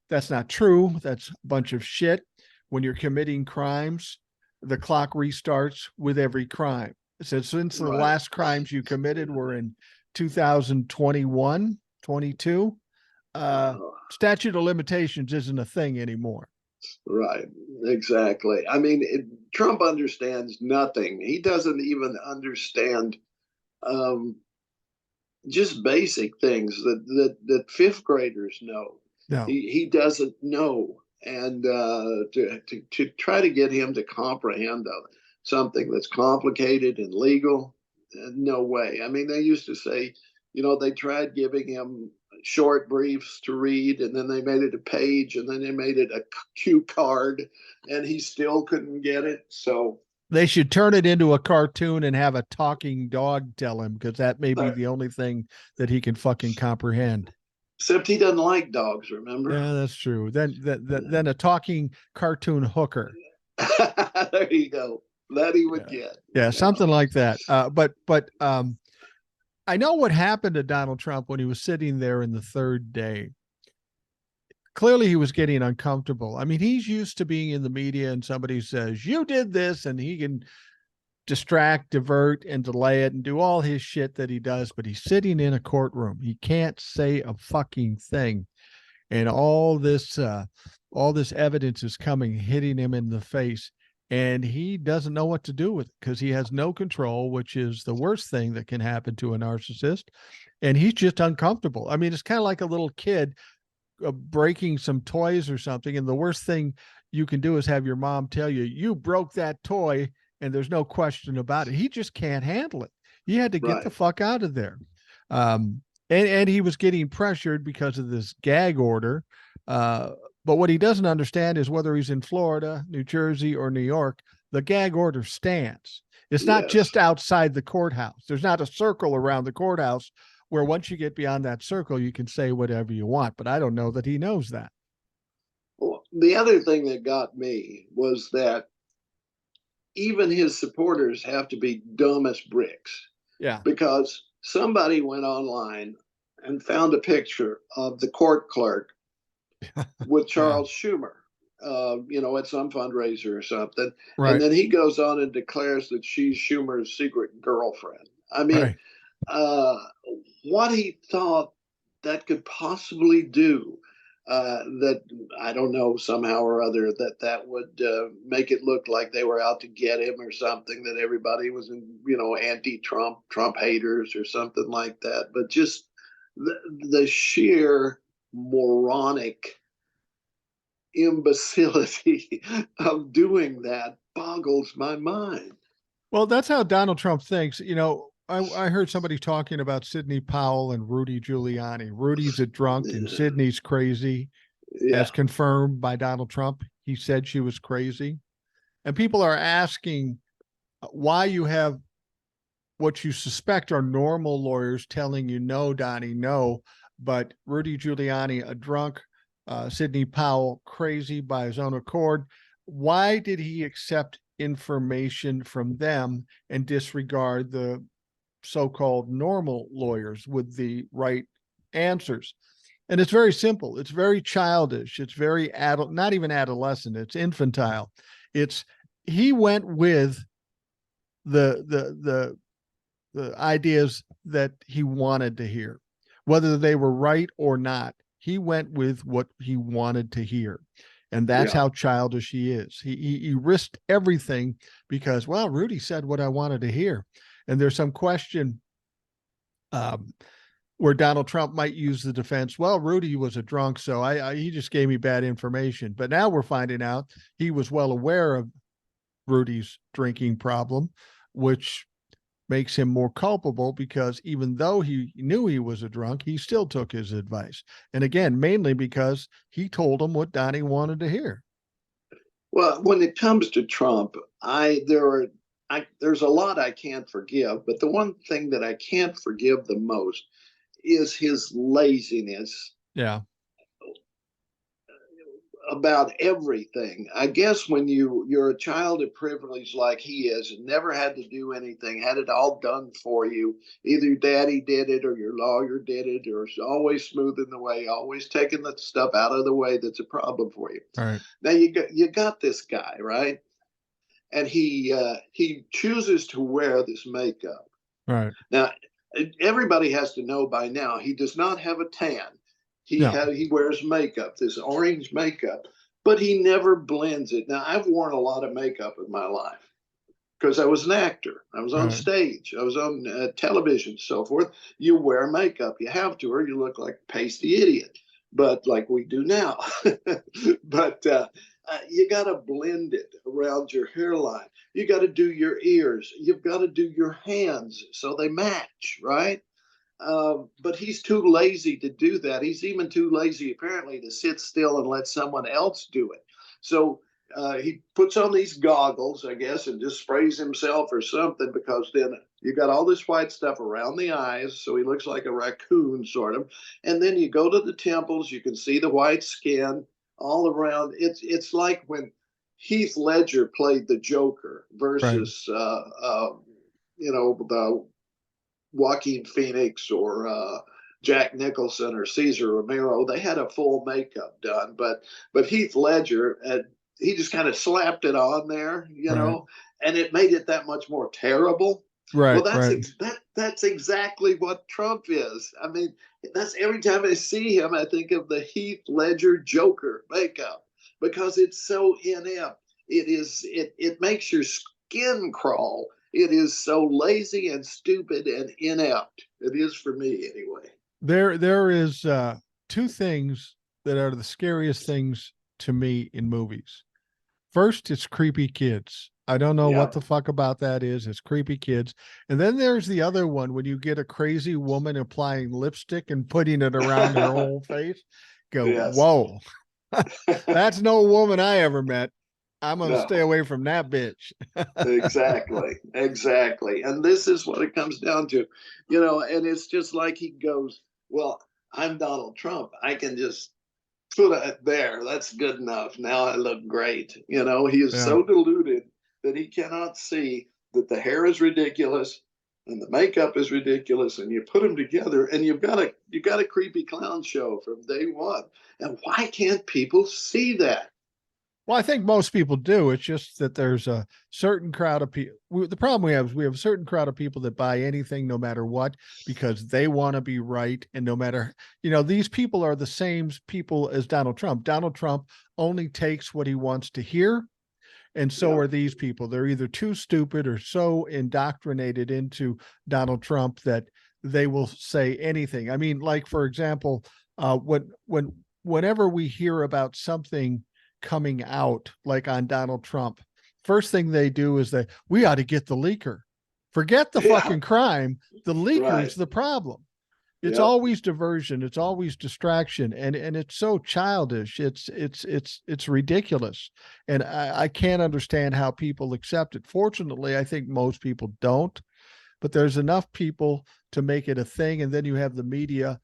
that's not true. That's a bunch of shit. When you're committing crimes, the clock restarts with every crime. It said, since the last crimes you committed were in 2021, 22, statute of limitations isn't a thing anymore. Right, exactly. I mean, Trump understands nothing. He doesn't even understand just basic things that fifth graders know. No. He doesn't know. And to try to get him to comprehend something that's complicated and legal, no way. I mean, they used to say, they tried giving him short briefs to read, and then they made it a page, and then they made it a cue card, and he still couldn't get it. So they should turn it into a cartoon and have a talking dog tell him, because that may be the only thing that he can fucking comprehend. Except he doesn't like dogs, remember? Yeah, that's true. Then a talking cartoon hooker. There you go. That he would get. Yeah, something like that. But I know what happened to Donald Trump when he was sitting there in the third day. Clearly, he was getting uncomfortable. I mean, he's used to being in the media and somebody says, you did this, and he can distract, divert, and delay it and do all his shit that he does. But he's sitting in a courtroom. He can't say a fucking thing. And all this evidence is coming, hitting him in the face. And he doesn't know what to do with it because he has no control, which is the worst thing that can happen to a narcissist. And he's just uncomfortable. I mean, it's kind of like a little kid breaking some toys or something. And the worst thing you can do is have your mom tell you, you broke that toy, and there's no question about it. He just can't handle it. He had to get the fuck out of there. And he was getting pressured because of this gag order. But what he doesn't understand is whether he's in Florida, New Jersey, or New York, the gag order stands. It's not just outside the courthouse. There's not a circle around the courthouse where once you get beyond that circle, you can say whatever you want. But I don't know that he knows that. Well, the other thing that got me was that even his supporters have to be dumb as bricks. Yeah. Because somebody went online and found a picture of the court clerk with Charles Schumer, at some fundraiser or something. Right. And then he goes on and declares that she's Schumer's secret girlfriend. I mean, what he thought that could possibly do, that I don't know, somehow or other, that would make it look like they were out to get him or something, that everybody was anti-Trump, Trump haters or something like that. But just the sheer moronic imbecility of doing that boggles my mind. Well, that's how Donald Trump thinks. I heard somebody talking about Sidney Powell and Rudy Giuliani. Rudy's a drunk and Sidney's crazy. as confirmed by Donald Trump. He said she was crazy. And people are asking why you have what you suspect are normal lawyers telling you, no, Donnie, no, but Rudy Giuliani, a drunk, Sidney Powell, crazy by his own accord. Why did he accept information from them and disregard the so-called normal lawyers with the right answers? And it's very simple. It's very childish. It's very not even adolescent. It's infantile. He went with the ideas that he wanted to hear, whether they were right or not. He went with what he wanted to hear. And that's how childish he is. He risked everything because, well, Rudy said what I wanted to hear. And there's some question where Donald Trump might use the defense, well, Rudy was a drunk, so he just gave me bad information. But now we're finding out he was well aware of Rudy's drinking problem, which makes him more culpable because even though he knew he was a drunk, he still took his advice. And again, mainly because he told him what Donnie wanted to hear. Well, when it comes to Trump, there's a lot I can't forgive, but the one thing that I can't forgive the most is his laziness. Yeah. About everything. I guess when you're a child of privilege like he is and never had to do anything, had it all done for you, either your daddy did it or your lawyer did it, or always smoothing the way, always taking the stuff out of the way that's a problem for you. All right. Now you got this guy, right? And he chooses to wear this makeup. All right. Now everybody has to know by now he does not have a tan. He wears makeup, this orange makeup, but he never blends it. Now, I've worn a lot of makeup in my life because I was an actor. I was on stage. I was on television, so forth. You wear makeup. You have to, or you look like a pasty idiot, but like we do now. But you got to blend it around your hairline. You got to do your ears. You've got to do your hands so they match, right? But he's too lazy to do that. He's even too lazy, apparently, to sit still and let someone else do it. So he puts on these goggles, I guess, and just sprays himself or something, because then you got all this white stuff around the eyes, so he looks like a raccoon, sort of. And then you go to the temples, you can see the white skin all around. It's like when Heath Ledger played the Joker versus, the Joaquin Phoenix or Jack Nicholson or Cesar Romero. They had a full makeup done, but Heath Ledger, he just kind of slapped it on there, and it made it that much more terrible. Right. Well, that's exactly what Trump is. I mean, that's every time I see him, I think of the Heath Ledger Joker makeup because it's so inept. It makes your skin crawl. It is so lazy and stupid and inept. It is for me anyway. There is two things that are the scariest things to me in movies. First, it's creepy kids. I don't know what the fuck about that is. It's creepy kids. And then there's the other one when you get a crazy woman applying lipstick and putting it around her whole face. Go, whoa. That's no woman I ever met. I'm going to stay away from that bitch. Exactly. And this is what it comes down to, and it's just like he goes, well, I'm Donald Trump. I can just put it there. That's good enough. Now I look great. He is so deluded that he cannot see that the hair is ridiculous and the makeup is ridiculous, and you put them together and you got a creepy clown show from day one. And why can't people see that? Well, I think most people do. It's just that there's a certain crowd of people. The problem we have a certain crowd of people that buy anything, no matter what, because they want to be right. And no matter, these people are the same people as Donald Trump. Donald Trump only takes what he wants to hear. And so are these people. They're either too stupid or so indoctrinated into Donald Trump that they will say anything. I mean, like, for example, whenever we hear about something coming out like on Donald Trump, first thing they do is we ought to get the leaker. Forget the fucking crime. The leaker is the problem. It's Yep. always diversion. It's always distraction, and it's so childish. It's ridiculous, and I can't understand how people accept it. Fortunately, I think most people don't, but there's enough people to make it a thing, and then you have the media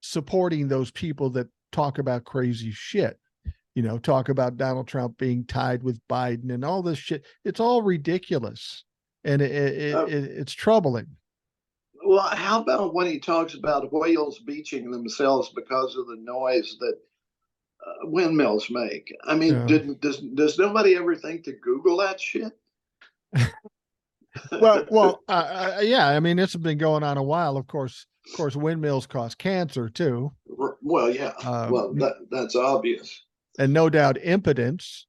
supporting those people that talk about crazy shit. You know, talk about Donald Trump being tied with Biden and all this shit. It's all ridiculous, and it's troubling. Well, how about when he talks about whales beaching themselves because of the noise that windmills make? I mean, Yeah. does nobody ever think to Google that shit? Yeah. I mean, it's been going on a while. Of course, windmills cause cancer too. Well, yeah. Well, that's obvious. And no doubt impotence.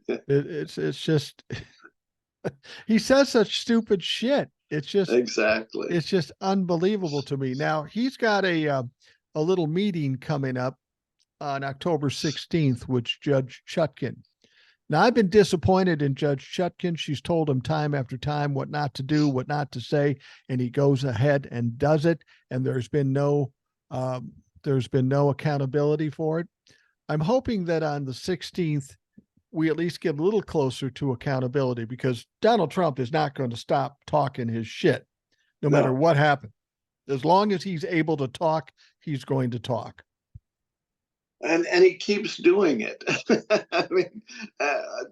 It's just he says such stupid shit. Exactly. It's just unbelievable to me. Now he's got a little meeting coming up on October 16th with Judge Chutkin. Now, I've been disappointed in Judge Chutkin. She's told him time after time what not to do, what not to say, and he goes ahead and does it. And there's been no accountability for it. I'm hoping that on the 16th we at least get a little closer to accountability, because Donald Trump is not going to stop talking his shit, no matter what happens. As long as he's able to talk, he's going to talk. And he keeps doing it. I mean,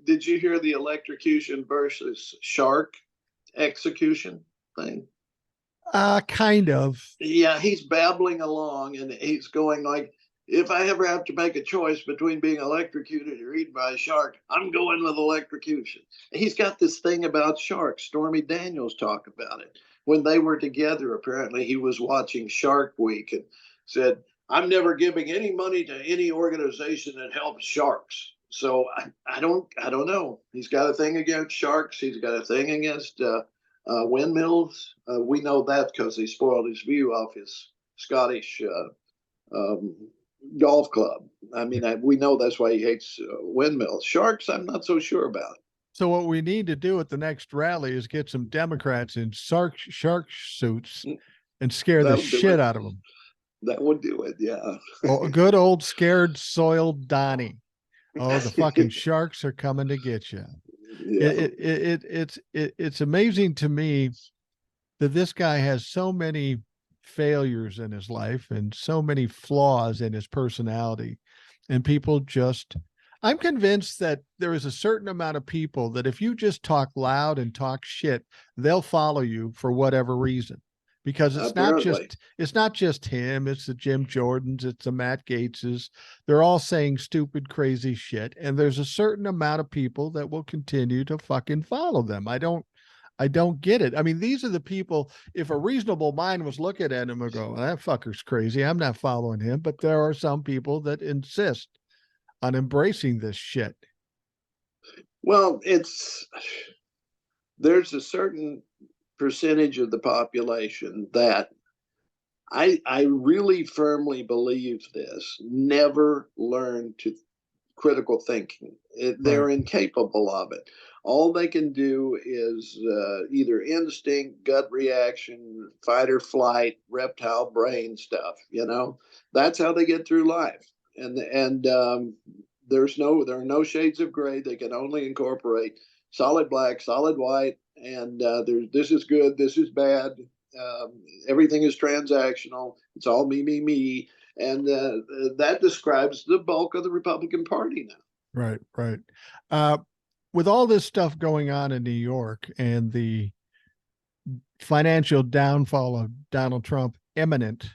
did you hear the electrocution versus shark execution thing? Kind of. Yeah, he's babbling along and he's going like, if I ever have to make a choice between being electrocuted or eaten by a shark, I'm going with electrocution. He's got this thing about sharks. Stormy Daniels talked about it. When they were together, apparently he was watching Shark Week and said, I'm never giving any money to any organization that helps sharks. So I don't know. He's got a thing against sharks. He's got a thing against windmills. We know that because he spoiled his view off his Scottish golf club. I mean, we know that's why he hates windmills. Sharks, I'm not so sure about. So what we need to do at the next rally is get some Democrats in shark suits and scare the shit out of them. That would do it, yeah. Oh, good old scared soiled Donnie. Oh, the fucking sharks are coming to get you. Yeah. It's amazing to me that this guy has so many failures in his life and so many flaws in his personality, and people just, I'm convinced that there is a certain amount of people that if you just talk loud and talk shit, they'll follow you for whatever reason, because it's not just him, it's the Jim Jordans, it's the Matt Gateses. They're all saying stupid, crazy shit, and there's a certain amount of people that will continue to fucking follow them. I don't get it. I mean, these are the people, if a reasonable mind was looking at him and go, well, that fucker's crazy, I'm not following him. But there are some people that insist on embracing this shit. Well, there's a certain percentage of the population that I really firmly believe this, never learn to critical thinking. They're incapable of it. All they can do is either instinct, gut reaction, fight or flight, reptile brain stuff. You know, that's how they get through life. And there are no shades of gray. They can only incorporate solid black, solid white, and this is good, this is bad. Everything is transactional. It's all me. And that describes the bulk of the Republican Party now. Right. With all this stuff going on in New York and the financial downfall of Donald Trump imminent,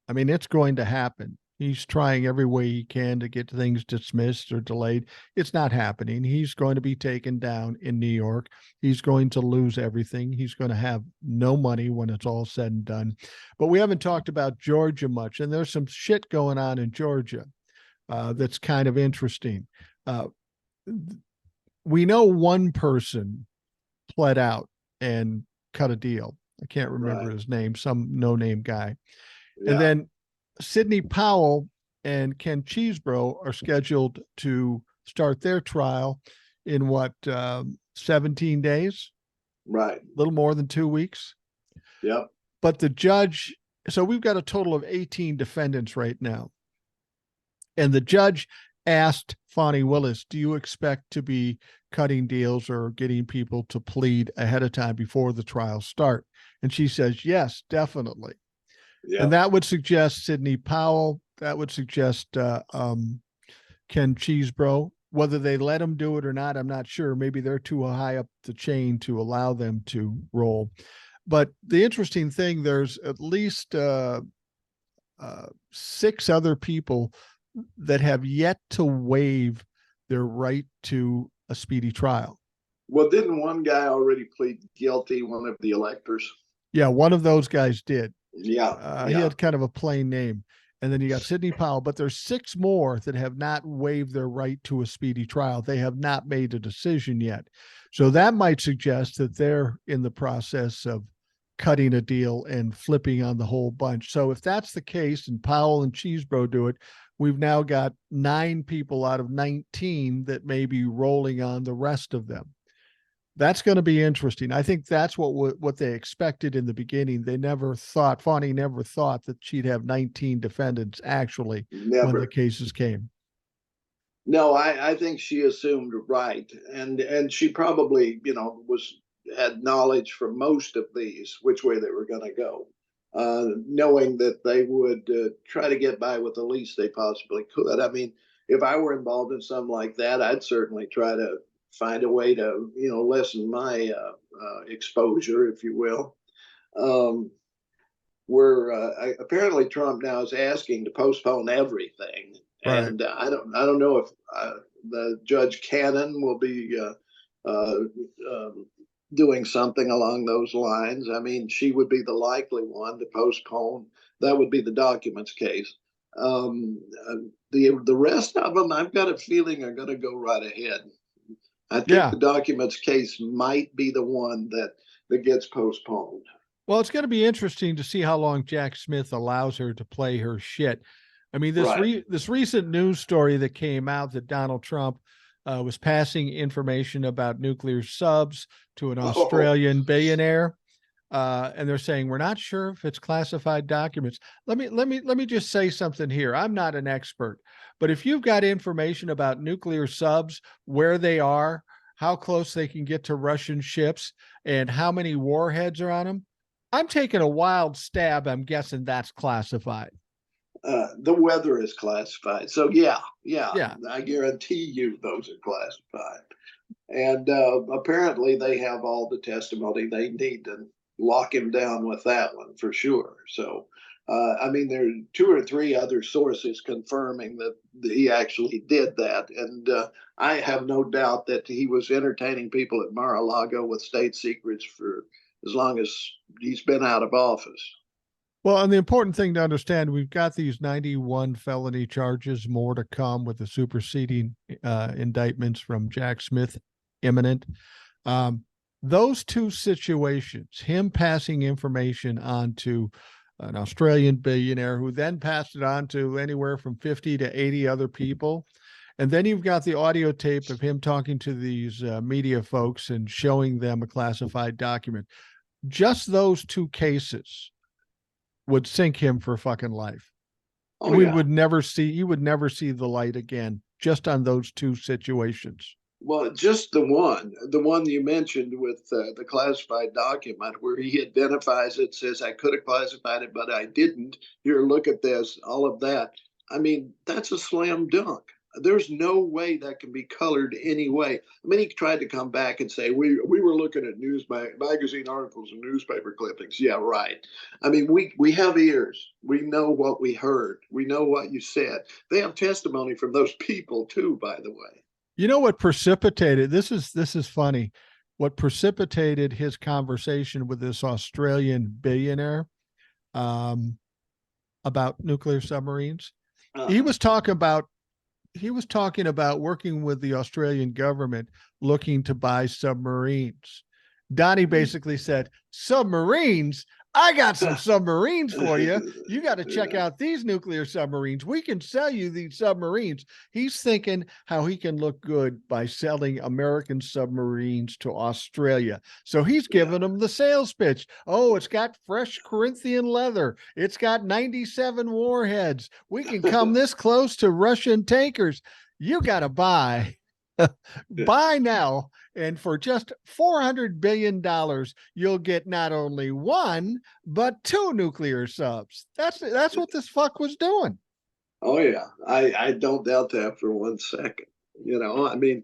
I mean, it's going to happen. He's trying every way he can to get things dismissed or delayed. It's not happening. He's going to be taken down in New York. He's going to lose everything. He's going to have no money when it's all said and done. But we haven't talked about Georgia much, and there's some shit going on in Georgia that's kind of interesting. We know one person pled out and cut a deal. I can't remember his name, some no-name guy. Yeah. And then Sidney Powell and Ken Cheesebro are scheduled to start their trial in 17 days? Right. A little more than 2 weeks. Yep. But the judge So we've got a total of 18 defendants right now. And the judge asked Fani Willis, do you expect to be cutting deals or getting people to plead ahead of time before the trials start? And she says, yes, definitely. Yeah. And that would suggest Sidney Powell. That would suggest Ken Cheesebro. Whether they let him do it or not, I'm not sure. Maybe they're too high up the chain to allow them to roll. But the interesting thing, there's at least 6 other people that have yet to waive their right to a speedy trial. Well, didn't one guy already plead guilty, one of the electors? Yeah, one of those guys did. Yeah. He had kind of a plain name. And then you got Sidney Powell, but there's 6 more that have not waived their right to a speedy trial. They have not made a decision yet. So that might suggest that they're in the process of cutting a deal and flipping on the whole bunch. So if that's the case and Powell and Cheesebro do it, we've now got 9 people out of 19 that may be rolling on the rest of them. That's going to be interesting. I think that's what they expected in the beginning. They never thought, Fani never thought that she'd have 19 defendants actually when the cases came. No, I think she assumed right. And she probably, had knowledge from most of these, which way they were going to go, knowing that they would try to get by with the least they possibly could. I mean, if I were involved in something like that, I'd certainly try to find a way to, lessen my exposure, if you will. Apparently Trump now is asking to postpone everything, Right. and I don't know if the Judge Cannon will be doing something along those lines. I mean, she would be the likely one to postpone. That would be the documents case. The rest of them, I've got a feeling, are going to go right ahead. I think the documents case might be the one that gets postponed. Well, it's going to be interesting to see how long Jack Smith allows her to play her shit. I mean, this recent news story that came out that Donald Trump was passing information about nuclear subs to an Australian billionaire, and they're saying we're not sure if it's classified documents. Let me just say something here. I'm not an expert, but if you've got information about nuclear subs, where they are, how close they can get to Russian ships, and how many warheads are on them, I'm taking a wild stab. I'm guessing that's classified. The weather is classified. So yeah, I guarantee you those are classified. And apparently they have all the testimony they need to lock him down with that one for sure. So, I mean, there are 2 or 3 other sources confirming that he actually did that. And I have no doubt that he was entertaining people at Mar-a-Lago with state secrets for as long as he's been out of office. Well, and the important thing to understand, we've got these 91 felony charges, more to come with the superseding indictments from Jack Smith imminent. Those 2 situations, him passing information on to an Australian billionaire who then passed it on to anywhere from 50 to 80 other people. And then you've got the audio tape of him talking to these media folks and showing them a classified document. Just those 2 cases would sink him for fucking life. He would never see the light again, just on those 2 situations. Well, just the one you mentioned with the classified document where he identifies it, says, I could have classified it, but I didn't. Here, look at this, all of that. I mean, that's a slam dunk. There's no way that can be colored any way. I mean, he tried to come back and say, we were looking at magazine articles and newspaper clippings. Yeah, right. I mean, we have ears. We know what we heard. We know what you said. They have testimony from those people too, by the way. You know what precipitated this is funny. What precipitated his conversation with this Australian billionaire about nuclear submarines? He was talking about working with the Australian government looking to buy submarines. Donnie basically said, submarines? I got some submarines for you. You got to check out these nuclear submarines. We can sell you these submarines. He's thinking how he can look good by selling American submarines to Australia. So he's giving them the sales pitch. Oh, it's got fresh Corinthian leather. It's got 97 warheads. We can come this close to Russian tankers. You got to buy. Buy now, and for just $400 billion, you'll get not only one, but two nuclear subs. That's what this fuck was doing. Oh, yeah. I don't doubt that for 1 second. I mean,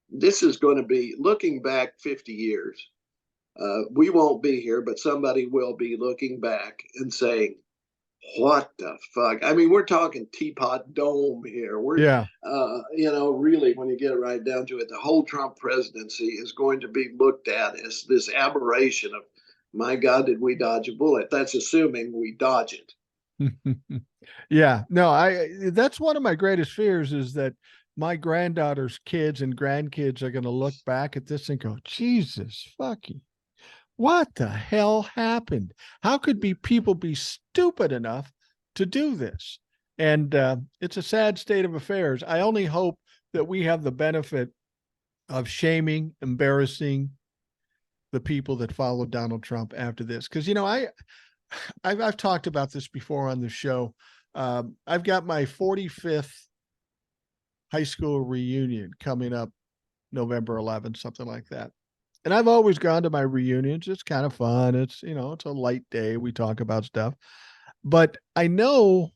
this is going to be, looking back 50 years, we won't be here, but somebody will be looking back and saying, what the fuck? I mean, we're talking teapot dome here. Really, when you get it right down to it, the whole Trump presidency is going to be looked at as this aberration of, my God, did we dodge a bullet? That's assuming we dodge it. Yeah, no, that's one of my greatest fears, is that my granddaughter's kids and grandkids are going to look back at this and go, Jesus fucking, what the hell happened? How could people be stupid enough to do this? And it's a sad state of affairs. I only hope that we have the benefit of shaming, embarrassing the people that followed Donald Trump after this. Because, I've talked about this before on the show. I've got my 45th high school reunion coming up November 11th, something like that. And I've always gone to my reunions. It's kind of fun. It's a light day. We talk about stuff. But I know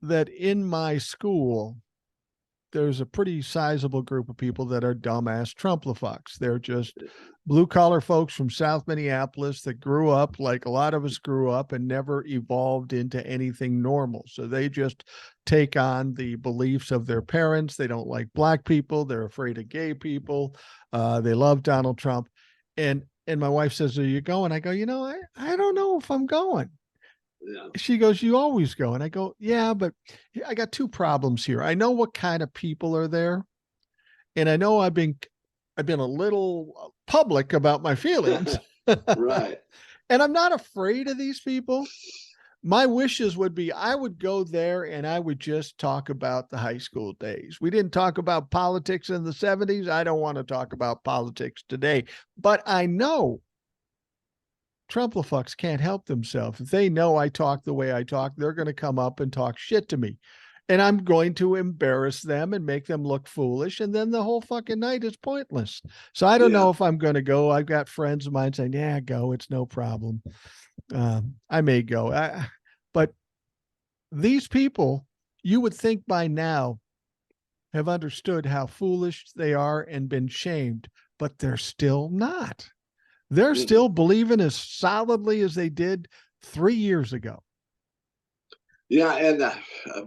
that in my school, there's a pretty sizable group of people that are dumbass Trump-la-fucks. They're just blue-collar folks from South Minneapolis that grew up like a lot of us grew up and never evolved into anything normal. So they just take on the beliefs of their parents. They don't like black people. They're afraid of gay people. They love Donald Trump. And my wife says, are you going? I go, I don't know if I'm going. Yeah. She goes, you always go. And I go, yeah, but I got two problems here. I know what kind of people are there. And I know I've been a little public about my feelings. Right. And I'm not afraid of these people. My wishes would be I would go there and I would just talk about the high school days. We didn't talk about politics in the 70s. I don't want to talk about politics today. But I know Trump-la-fucks can't help themselves. If they know I talk the way I talk, they're going to come up and talk shit to me. And I'm going to embarrass them and make them look foolish. And then the whole fucking night is pointless. So I don't know if I'm going to go. I've got friends of mine saying, yeah, go. It's no problem. I may go. But these people, you would think by now, have understood how foolish they are and been shamed, but they're still not. They're still believing as solidly as they did 3 years ago. Yeah, and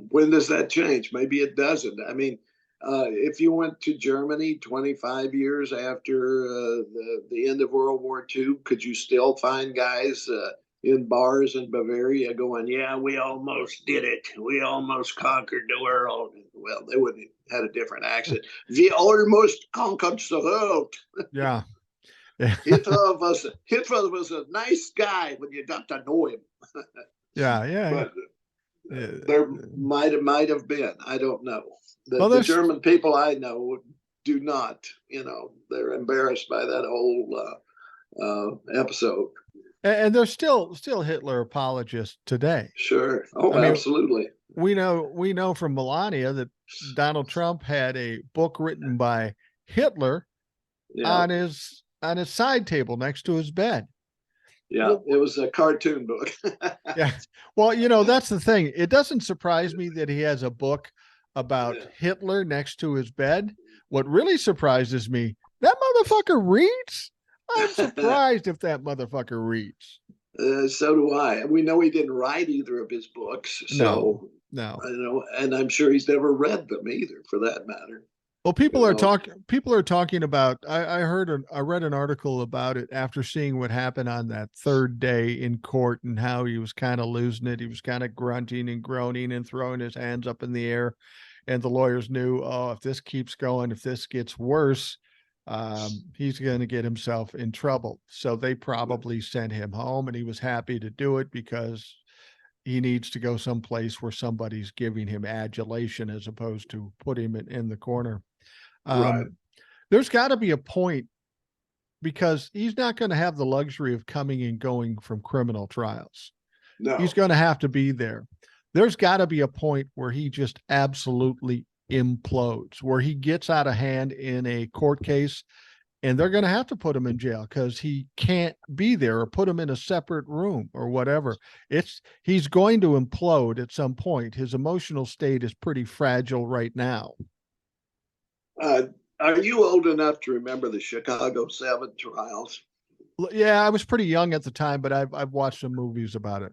when does that change? Maybe it doesn't. I mean, if you went to Germany 25 years after the end of World War II, could you still find guys in bars in Bavaria going, yeah, we almost did it. We almost conquered the world. Well, they wouldn't have had a different accent. We almost conquered the world. Yeah. Hitler was a nice guy when you got to know him. Yeah. But there might have been. I don't know. The German people I know do not. They're embarrassed by that whole episode. And they're still Hitler apologists today. Sure. Oh, absolutely. We know from Melania that Donald Trump had a book written by Hitler on his side table next to his bed. Yeah, well, it was a cartoon book. Yeah. Well, that's the thing. It doesn't surprise me that he has a book about Hitler next to his bed. What really surprises me, that motherfucker reads. I'm surprised if that motherfucker reads. So do I. We know he didn't write either of his books. So, no. And I'm sure he's never read them either, for that matter. Well, people are talking about, I read an article about it after seeing what happened on that third day in court and how he was kind of losing it. He was kind of grunting and groaning and throwing his hands up in the air. And the lawyers knew, if this keeps going, if this gets worse, he's going to get himself in trouble. So they probably sent him home, and he was happy to do it because he needs to go someplace where somebody's giving him adulation as opposed to put him in the corner. Right. There's got to be a point, because he's not going to have the luxury of coming and going from criminal trials. No. He's going to have to be there. There's got to be a point where he just absolutely implodes, where he gets out of hand in a court case, and they're going to have to put him in jail because he can't be there, or put him in a separate room or whatever. He's going to implode at some point. His emotional state is pretty fragile right now. Are you old enough to remember the Chicago 7 trials? Yeah, I was pretty young at the time, but I've watched some movies about it.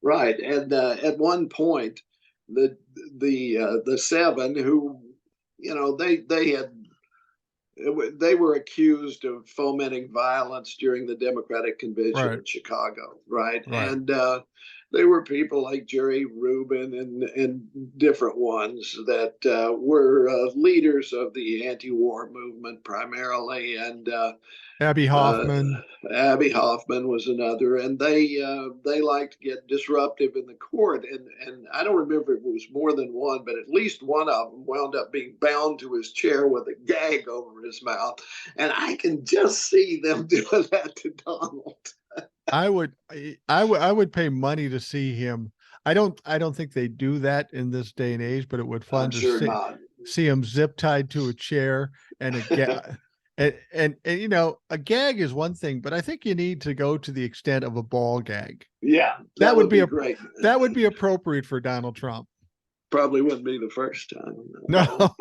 Right, and at one point, the 7, who, they were accused of fomenting violence during the Democratic convention in Chicago, right? And they were people like Jerry Rubin and different ones that were leaders of the anti-war movement primarily, and Abby Hoffman. Abby Hoffman was another, and they like to get disruptive in the court, and I don't remember if it was more than one, but at least one of them wound up being bound to his chair with a gag over his mouth, and I can just see them doing that to Donald. I would pay money to see him. I don't think they do that in this day and age, but it would fun to see him zip tied to a chair and a gag. And a gag is one thing, but I think you need to go to the extent of a ball gag. Yeah, that would be great. That would be appropriate for Donald Trump. Probably wouldn't be the first time. No.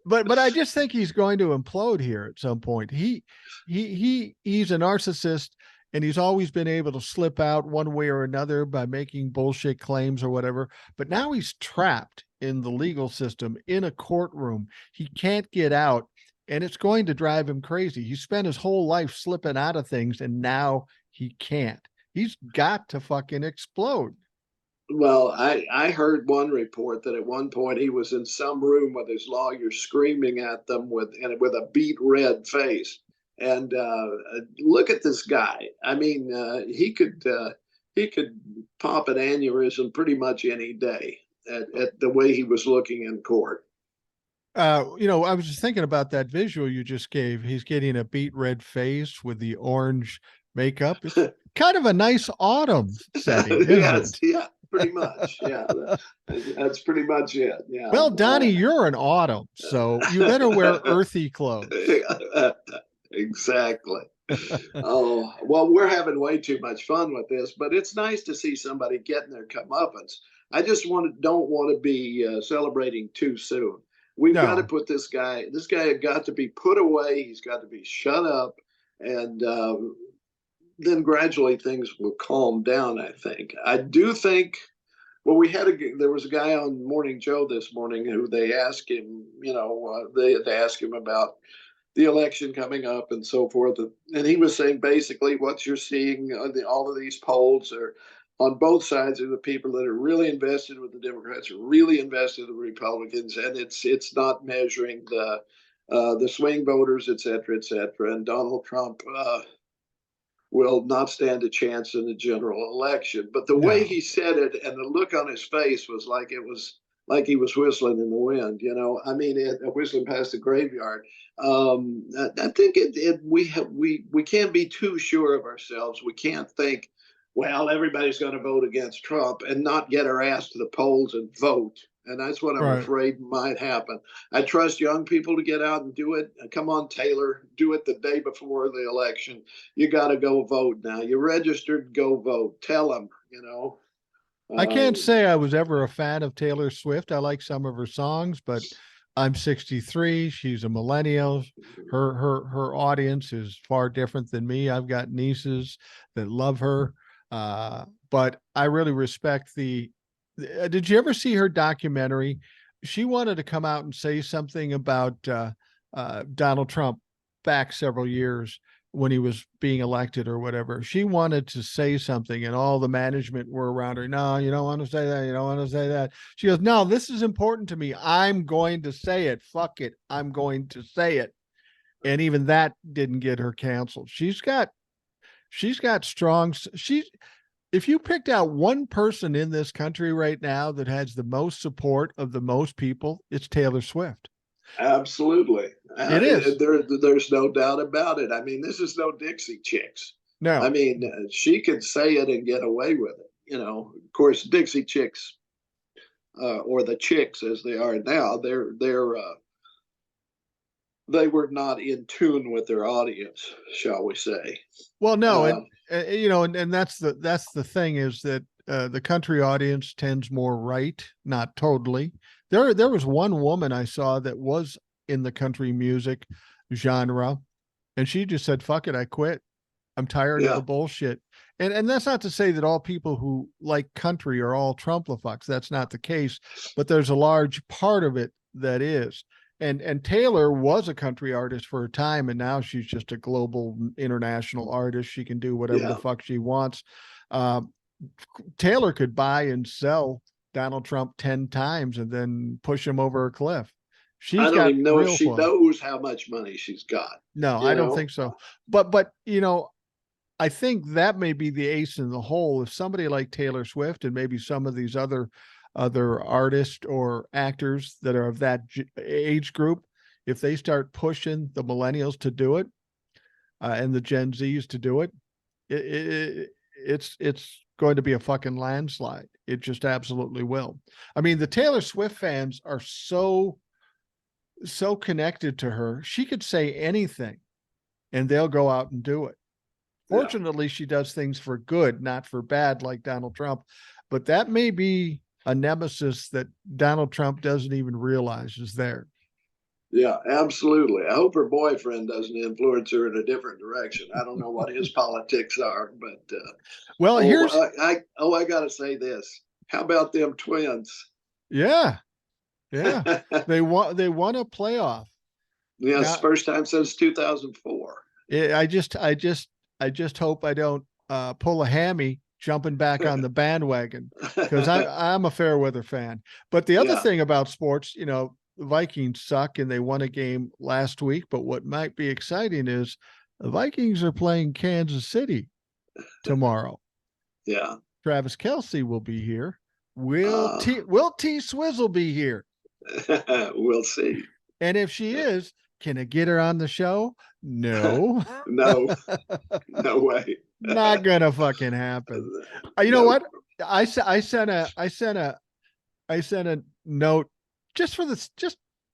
But I just think he's going to implode here at some point. He's a narcissist, and he's always been able to slip out one way or another by making bullshit claims or whatever. But now he's trapped in the legal system, in a courtroom. He can't get out, and it's going to drive him crazy. He spent his whole life slipping out of things, and now he can't. He's got to fucking explode. Well, I heard one report that at one point he was in some room with his lawyer screaming at them with a beet red face. And look at this guy. I mean, he could pop an aneurysm pretty much any day at the way he was looking in court. I was just thinking about that visual you just gave. He's getting a beet red face with the orange makeup. It's kind of a nice autumn setting, isn't it? Yeah. Pretty much, yeah. That's pretty much it. Yeah. Well, Donnie, you're an autumn, so you better wear earthy clothes. Exactly. Oh, well, we're having way too much fun with this, but it's nice to see somebody getting their comeuppance. I just don't want to be celebrating too soon. We've got to put this guy had got to be put away. He's got to be shut up, and then gradually things will calm down, I think. I do think, well, there was a guy on Morning Joe this morning who they asked him, they asked him about the election coming up and so forth. And he was saying basically what you're seeing, all of these polls are on both sides of the people that are really invested with the Democrats, are really invested with the Republicans, and it's not measuring the swing voters, et cetera, et cetera. And Donald Trump will not stand a chance in the general election. But the way he said it and the look on his face was like he was whistling in the wind, I mean, whistling past the graveyard. I think we can't be too sure of ourselves. We can't think, well, everybody's going to vote against Trump and not get our ass to the polls and vote. And that's what I'm afraid might happen. I trust young people to get out and do it. Come on, Taylor, do it the day before the election. You got to go vote now. You're registered, go vote. Tell them, I can't say I was ever a fan of Taylor Swift. I like some of her songs, but I'm 63. She's a millennial. Her audience is far different than me. I've got nieces that love her. But I really respect did you ever see her documentary? She wanted to come out and say something about Donald Trump back several years, when he was being elected or whatever. She wanted to say something and all the management were around her. No, you don't want to say that. You don't want to say that. She goes, no, this is important to me. I'm going to say it. Fuck it. I'm going to say it. And even that didn't get her canceled. She's got strong. If you picked out one person in this country right now that has the most support of the most people, it's Taylor Swift. Absolutely. It is. There's no doubt about it. I mean, this is no Dixie Chicks. No. I mean, she could say it and get away with it. You know, of course, Dixie Chicks, or the Chicks as they are now, they were not in tune with their audience, shall we say. Well, no, and that's the thing is that the country audience tends more right, not totally. There was one woman I saw that was in the country music genre, and she just said, "Fuck it, I quit. I'm tired of the bullshit." And that's not to say that all people who like country are all Trump-la-fucks. That's not the case, but there's a large part of it that is. And Taylor was a country artist for a time, and now she's just a global international artist. She can do whatever the fuck she wants. Taylor could buy and sell Donald Trump 10 times and then push him over a cliff. I don't even know if she knows how much money she's got. No, I don't think so. But you know, I think that may be the ace in the hole. If somebody like Taylor Swift and maybe some of these other artists or actors that are of that age group, if they start pushing the millennials to do it, and the Gen Zs to do it, it's going to be a fucking landslide. It just absolutely will. I mean, the Taylor Swift fans are so connected to her. She could say anything and they'll go out and do it. Fortunately, she does things for good, not for bad, like Donald Trump. But that may be a nemesis that Donald Trump doesn't even realize is there. Yeah, absolutely. I hope her boyfriend doesn't influence her in a different direction. I don't know what his politics are, but I gotta say this. How about them twins? Yeah. They won a playoff. Yeah, it's the first time since 2004. I just hope I don't pull a hammy jumping back on the bandwagon, because I'm a fair weather fan. But the other thing about sports, you know, the Vikings suck and they won a game last week. But what might be exciting is the Vikings are playing Kansas City tomorrow. Yeah. Travis Kelce will be here. Will T Swizzle be here? We'll see. And if she is, can I get her on the show? No. No way. Not gonna fucking happen. You know what? I sent a note just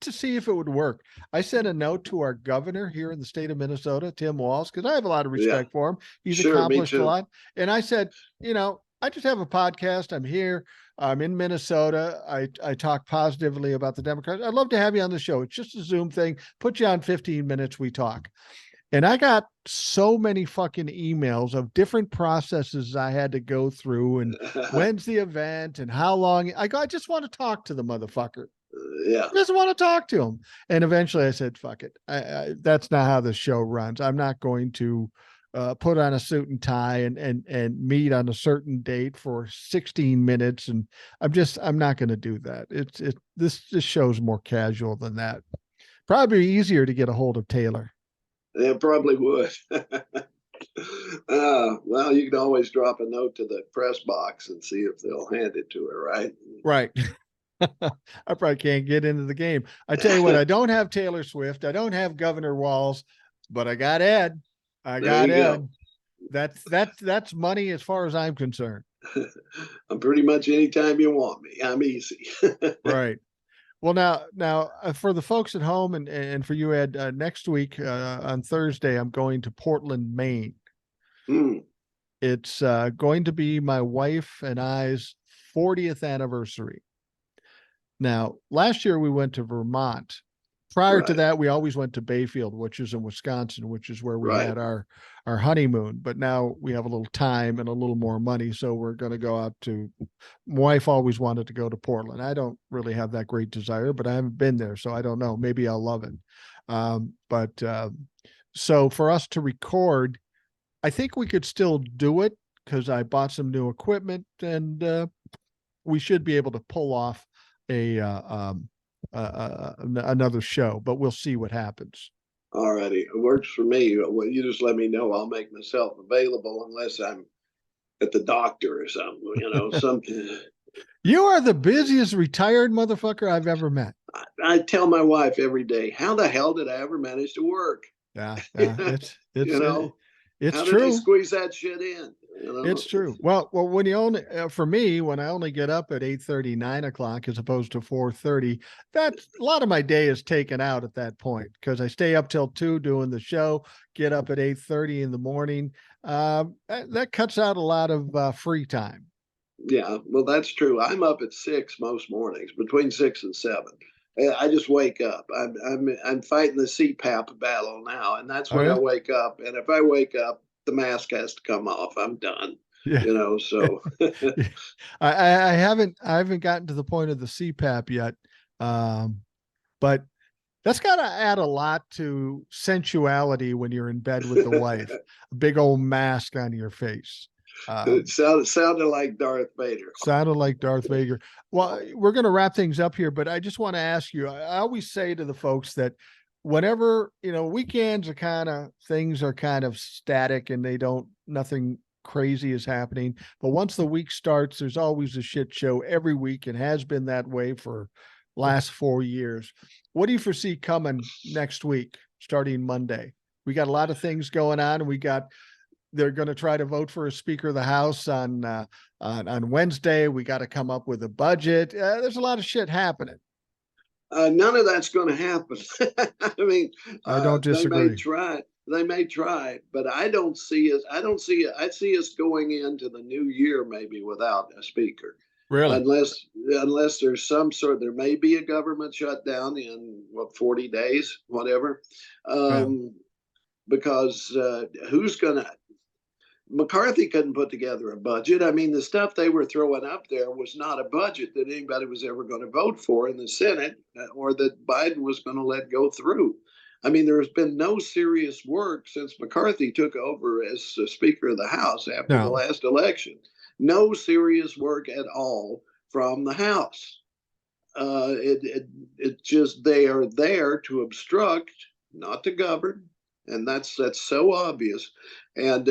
to see if it would work. I sent a note to our governor here in the state of Minnesota, Tim Walz, because I have a lot of respect for him. He's accomplished a lot. And I said, you know, I just have a podcast. I'm here. I'm in Minnesota. I talk positively about the Democrats. I'd love to have you on the show. It's just a Zoom thing. Put you on 15 minutes. We talk. And I got so many fucking emails of different processes I had to go through and when's the event and how long. I just want to talk to the motherfucker. I just want to talk to him. And eventually I said, fuck it. That's not how the show runs. I'm not going to put on a suit and tie and meet on a certain date for 16 minutes. And I'm not going to do that. This show's more casual than that. Probably easier to get a hold of Taylor. It probably would. Well, you can always drop a note to the press box and see if they'll hand it to her, right? Right. I probably can't get into the game. I tell you what, I don't have Taylor Swift. I don't have Governor Walz, but I got Ed. I got Ed. That's money as far as I'm concerned. I'm pretty much anytime you want me. I'm easy. Right. Well, now for the folks at home and for you, Ed, next week on Thursday, I'm going to Portland, Maine. It's going to be my wife and I's 40th anniversary. Now, last year we went to Vermont. Prior to that, we always went to Bayfield, which is in Wisconsin, which is where we had our honeymoon. But now we have a little time and a little more money, so we're going to go out to. My wife always wanted to go to Portland. I don't really have that great desire, but I haven't been there, so I don't know. Maybe I'll love it. But So for us to record, I think we could still do it because I bought some new equipment, and we should be able to pull off another show, but we'll see what happens. All righty. It works for me. Well, you just let me know. I'll make myself available unless I'm at the doctor or something, something. You are the busiest retired motherfucker I've ever met. I tell my wife every day, how the hell did I ever manage to work? Yeah, How did true. I squeeze that shit in? It's true. Well, when you only, for me, when I only get up at 8:30, 9 o'clock, as opposed to 4:30, that a lot of my day is taken out at that point because I stay up till 2 doing the show, get up at 8:30 in the morning. That cuts out a lot of free time. Yeah, well, that's true. I'm up at 6 most mornings, between 6 and 7. I just wake up. I'm fighting the CPAP battle now, and that's Oh when I yeah, wake up. And if I wake up, the mask has to come off. I'm done. yeah. So I haven't gotten to the point of the CPAP yet, but that's got to add a lot to sensuality when you're in bed with the wife. A big old mask on your face. it sounded like Darth Vader. Sounded like Darth Vader. Well, we're going to wrap things up here, but I just want to ask you. I always say to the folks that whenever, weekends things are kind of static and nothing crazy is happening. But once the week starts, there's always a shit show every week. It has been that way for last 4 years. What do you foresee coming next week, starting Monday? We got a lot of things going on, and they're going to try to vote for a Speaker of the House on Wednesday. We got to come up with a budget. There's a lot of shit happening. None of that's going to happen. I mean, I don't disagree. They may try, but I don't see us. I see us going into the new year maybe without a speaker. Really? Unless there's some sort, there may be a government shutdown in 40 days, whatever. Because who's gonna? McCarthy couldn't put together a budget. I mean, the stuff they were throwing up there was not a budget that anybody was ever going to vote for in the Senate, or that Biden was going to let go through. I mean, there's been no serious work since McCarthy took over as Speaker of the House after the last election. No serious work at all from the House. It just, they are there to obstruct, not to govern. And that's so obvious. And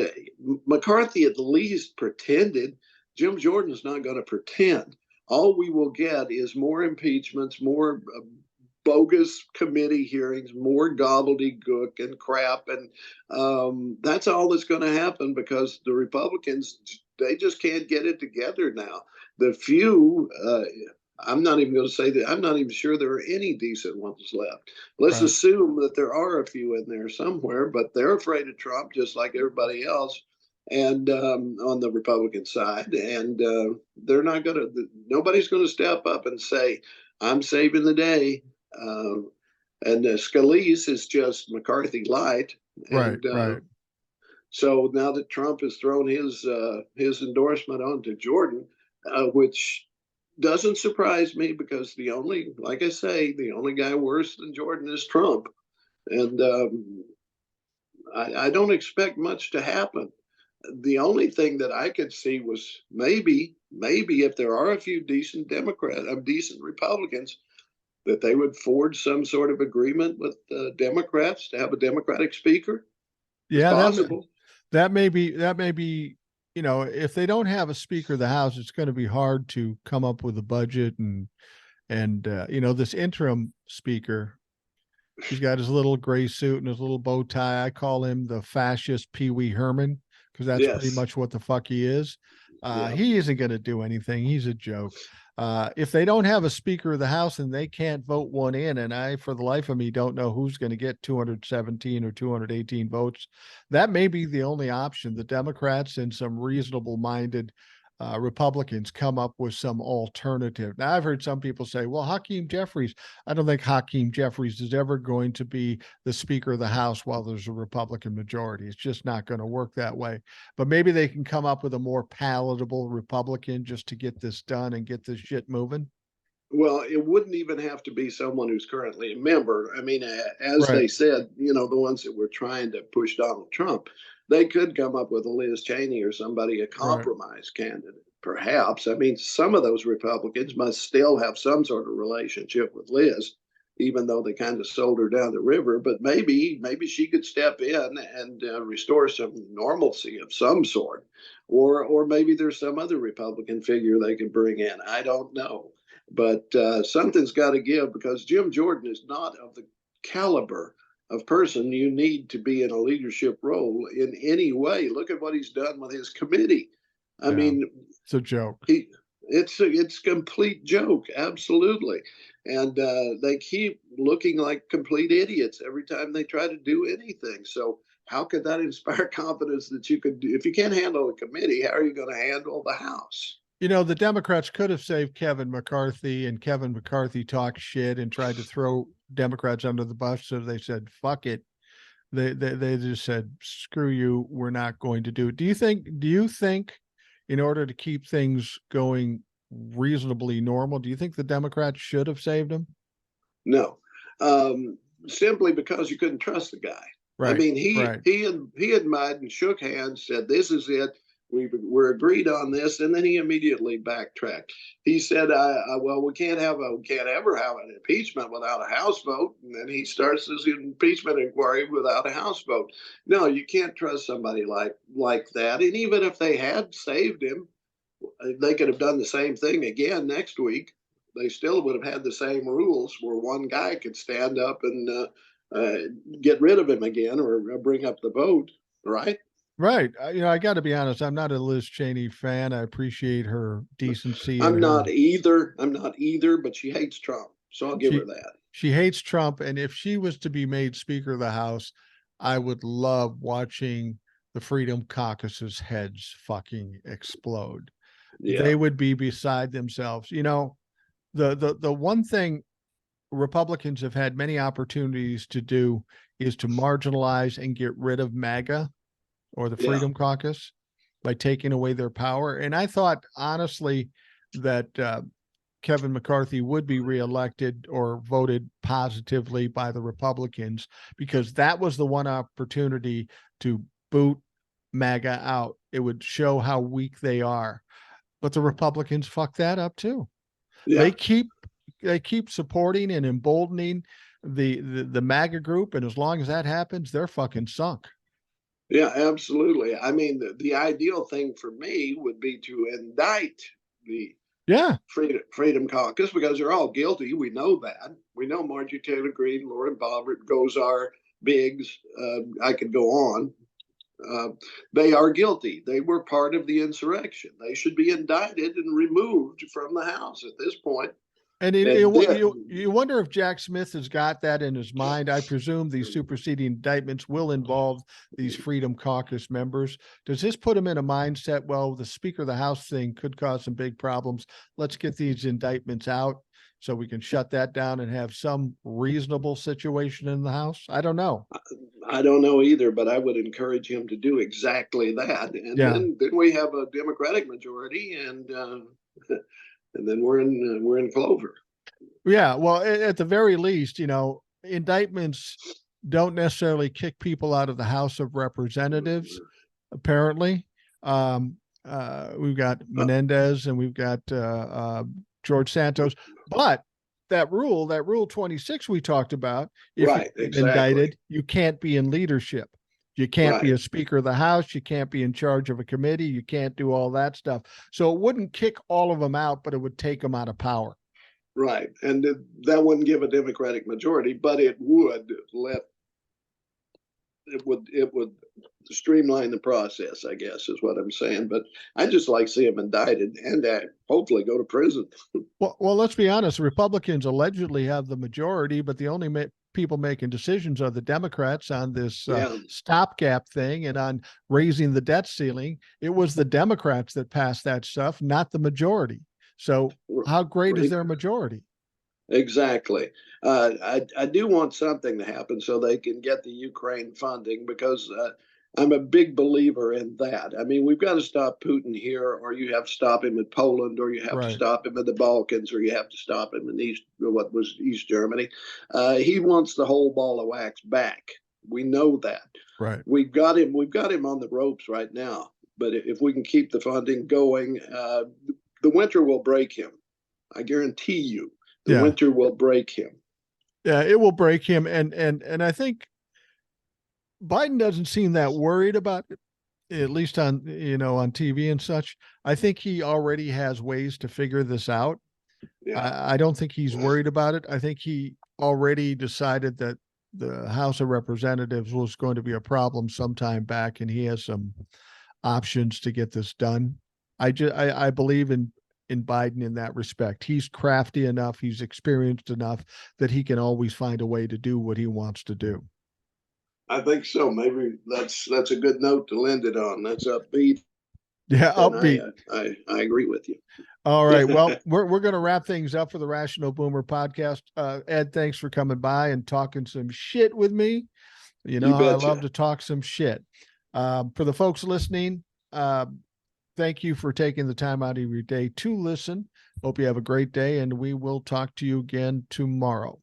McCarthy at least pretended. Jim Jordan's not going to pretend. All we will get is more impeachments, more bogus committee hearings, more gobbledygook and crap. And that's all that's going to happen because the Republicans, they just can't get it together now. The few, I'm not even going to say that. I'm not even sure there are any decent ones left. Let's assume that there are a few in there somewhere, but they're afraid of Trump just like everybody else, and on the Republican side. And they're not going to, nobody's going to step up and say, I'm saving the day. And Scalise is just McCarthy light. And, right. So now that Trump has thrown his endorsement onto Jordan, which doesn't surprise me because like I say, the only guy worse than Jordan is Trump. And I don't expect much to happen. The only thing that I could see was maybe if there are a few decent decent Republicans, that they would forge some sort of agreement with Democrats to have a Democratic speaker. Yeah, it's possible. That may be, if they don't have a Speaker of the House, it's going to be hard to come up with a budget and this interim speaker, he's got his little gray suit and his little bow tie. I call him the fascist Pee Wee Herman because that's pretty much what the fuck he is. He isn't going to do anything. He's a joke. If they don't have a Speaker of the House and they can't vote one in, and I, for the life of me, don't know who's going to get 217 or 218 votes, that may be the only option. The Democrats and some reasonable-minded Republicans come up with some alternative. Now, I've heard some people say, well, Hakeem Jeffries, I don't think Hakeem Jeffries is ever going to be the Speaker of the House while there's a Republican majority. It's just not going to work that way. But maybe they can come up with a more palatable Republican just to get this done and get this shit moving. Well, it wouldn't even have to be someone who's currently a member. I mean, as Right, they said, the ones that were trying to push Donald Trump, they could come up with a Liz Cheney or somebody, a right. compromise candidate, perhaps. I mean, some of those Republicans must still have some sort of relationship with Liz, even though they kind of sold her down the river. But maybe she could step in and restore some normalcy of some sort, or maybe there's some other Republican figure they could bring in. I don't know. But something's got to give, because Jim Jordan is not of the caliber of person you need to be in a leadership role in any way. Look at what he's done with his committee. I Yeah, mean, it's a joke. it's complete joke, absolutely. And they keep looking like complete idiots every time they try to do anything. So how could that inspire confidence that you could do? If you can't handle a committee, how are you going to handle the House? The Democrats could have saved Kevin McCarthy, and Kevin McCarthy talked shit and tried to throw Democrats under the bus. So they said, fuck it. They just said, screw you. We're not going to do it. Do you think in order to keep things going reasonably normal, do you think the Democrats should have saved him? No, simply because you couldn't trust the guy. I Right, mean, he right. he he had met and shook hands, said, "This is it. We're agreed on this," and then he immediately backtracked. He said, "Well, we can't ever have an impeachment without a House vote," and then he starts his impeachment inquiry without a House vote. No, you can't trust somebody like that. And even if they had saved him, they could have done the same thing again next week. They still would have had the same rules where one guy could stand up and uh, get rid of him again, or bring up the vote, right? Right. I got to be honest. I'm not a Liz Cheney fan. I appreciate her decency and I'm her. not either. I'm not either, but she hates Trump. So I'll give her She that. she hates Trump, and if she was to be made Speaker of the House, I would love watching the Freedom Caucus's heads fucking explode. Yeah. They would be beside themselves. The one thing Republicans have had many opportunities to do is to marginalize and get rid of MAGA or the Yeah. Freedom Caucus by taking away their power. And I thought, honestly, that Kevin McCarthy would be reelected or voted positively by the Republicans, because that was the one opportunity to boot MAGA out. It would show how weak they are. But the Republicans fuck that up too. They Yeah. keep they keep supporting and emboldening the MAGA group, and as long as that happens, they're fucking sunk. Yeah, absolutely. I mean, the ideal thing for me would be to indict the Yeah, Freedom Caucus, because they're all guilty. We know that. We know Marjorie Taylor Greene, Lauren Boebert, Gozar, Biggs. I could go on. Uh, they are guilty. They were part of the insurrection. They should be indicted and removed from the House at this point. and And you wonder if Jack Smith has got that in his mind. I presume these superseding indictments will involve these Freedom Caucus members. Does this put him in a mindset? Well, the Speaker of the House thing could cause some big problems. Let's get these indictments out so we can shut that down and have some reasonable situation in the House. I don't know. I don't know either, but I would encourage him to do exactly that. And Yeah. then we have a Democratic majority, and then we're in clover. Yeah, well, at the very least, indictments don't necessarily kick people out of the House of Representatives. Apparently, we've got Uh, Menendez and we've got George Santos, but that rule 26 we talked about, if right, you've been exactly. indicted, you can't be in leadership. You can't be Right, a Speaker of the House. You can't be in charge of a committee. You can't do all that stuff. So it wouldn't kick all of them out, but it would take them out of power. right. And that wouldn't give a Democratic majority, but it would streamline the process, I guess, is what I'm saying. But I just like to see him indicted and hopefully go to prison. Well, let's be honest. Republicans allegedly have the majority, but the only people making decisions are the Democrats on this Yeah, stopgap thing and on raising the debt ceiling. It was the Democrats that passed that stuff, not the majority. So, how great is their majority? exactly. I do want something to happen so they can get the Ukraine funding, because I'm a big believer in that. I mean, we've got to stop Putin here, or you have to stop him in Poland, or you have to Right. stop him in the Balkans, or you have to stop him in what was East Germany. He wants the whole ball of wax back. We know that. Right. We've got him. We've got him on the ropes right now. But if we can keep the funding going, the winter will break him. I guarantee you, the Yeah. winter will break him. Yeah, it will break him. And I think Biden doesn't seem that worried about it, at least on, on TV and such. I think he already has ways to figure this out. Yeah. I don't think he's worried about it. I think he already decided that the House of Representatives was going to be a problem sometime back, and he has some options to get this done. I believe in Biden in that respect. He's crafty enough, he's experienced enough that he can always find a way to do what he wants to do. I think so. Maybe that's a good note to lend it on. That's upbeat, Yeah, and upbeat. I agree with you. All right. Well, we're going to wrap things up for the Rational Boomer podcast. Ed, thanks for coming by and talking some shit with me. You know You how I betcha. love to talk some shit. For the folks listening, thank you for taking the time out of your day to listen. Hope you have a great day, and we will talk to you again tomorrow.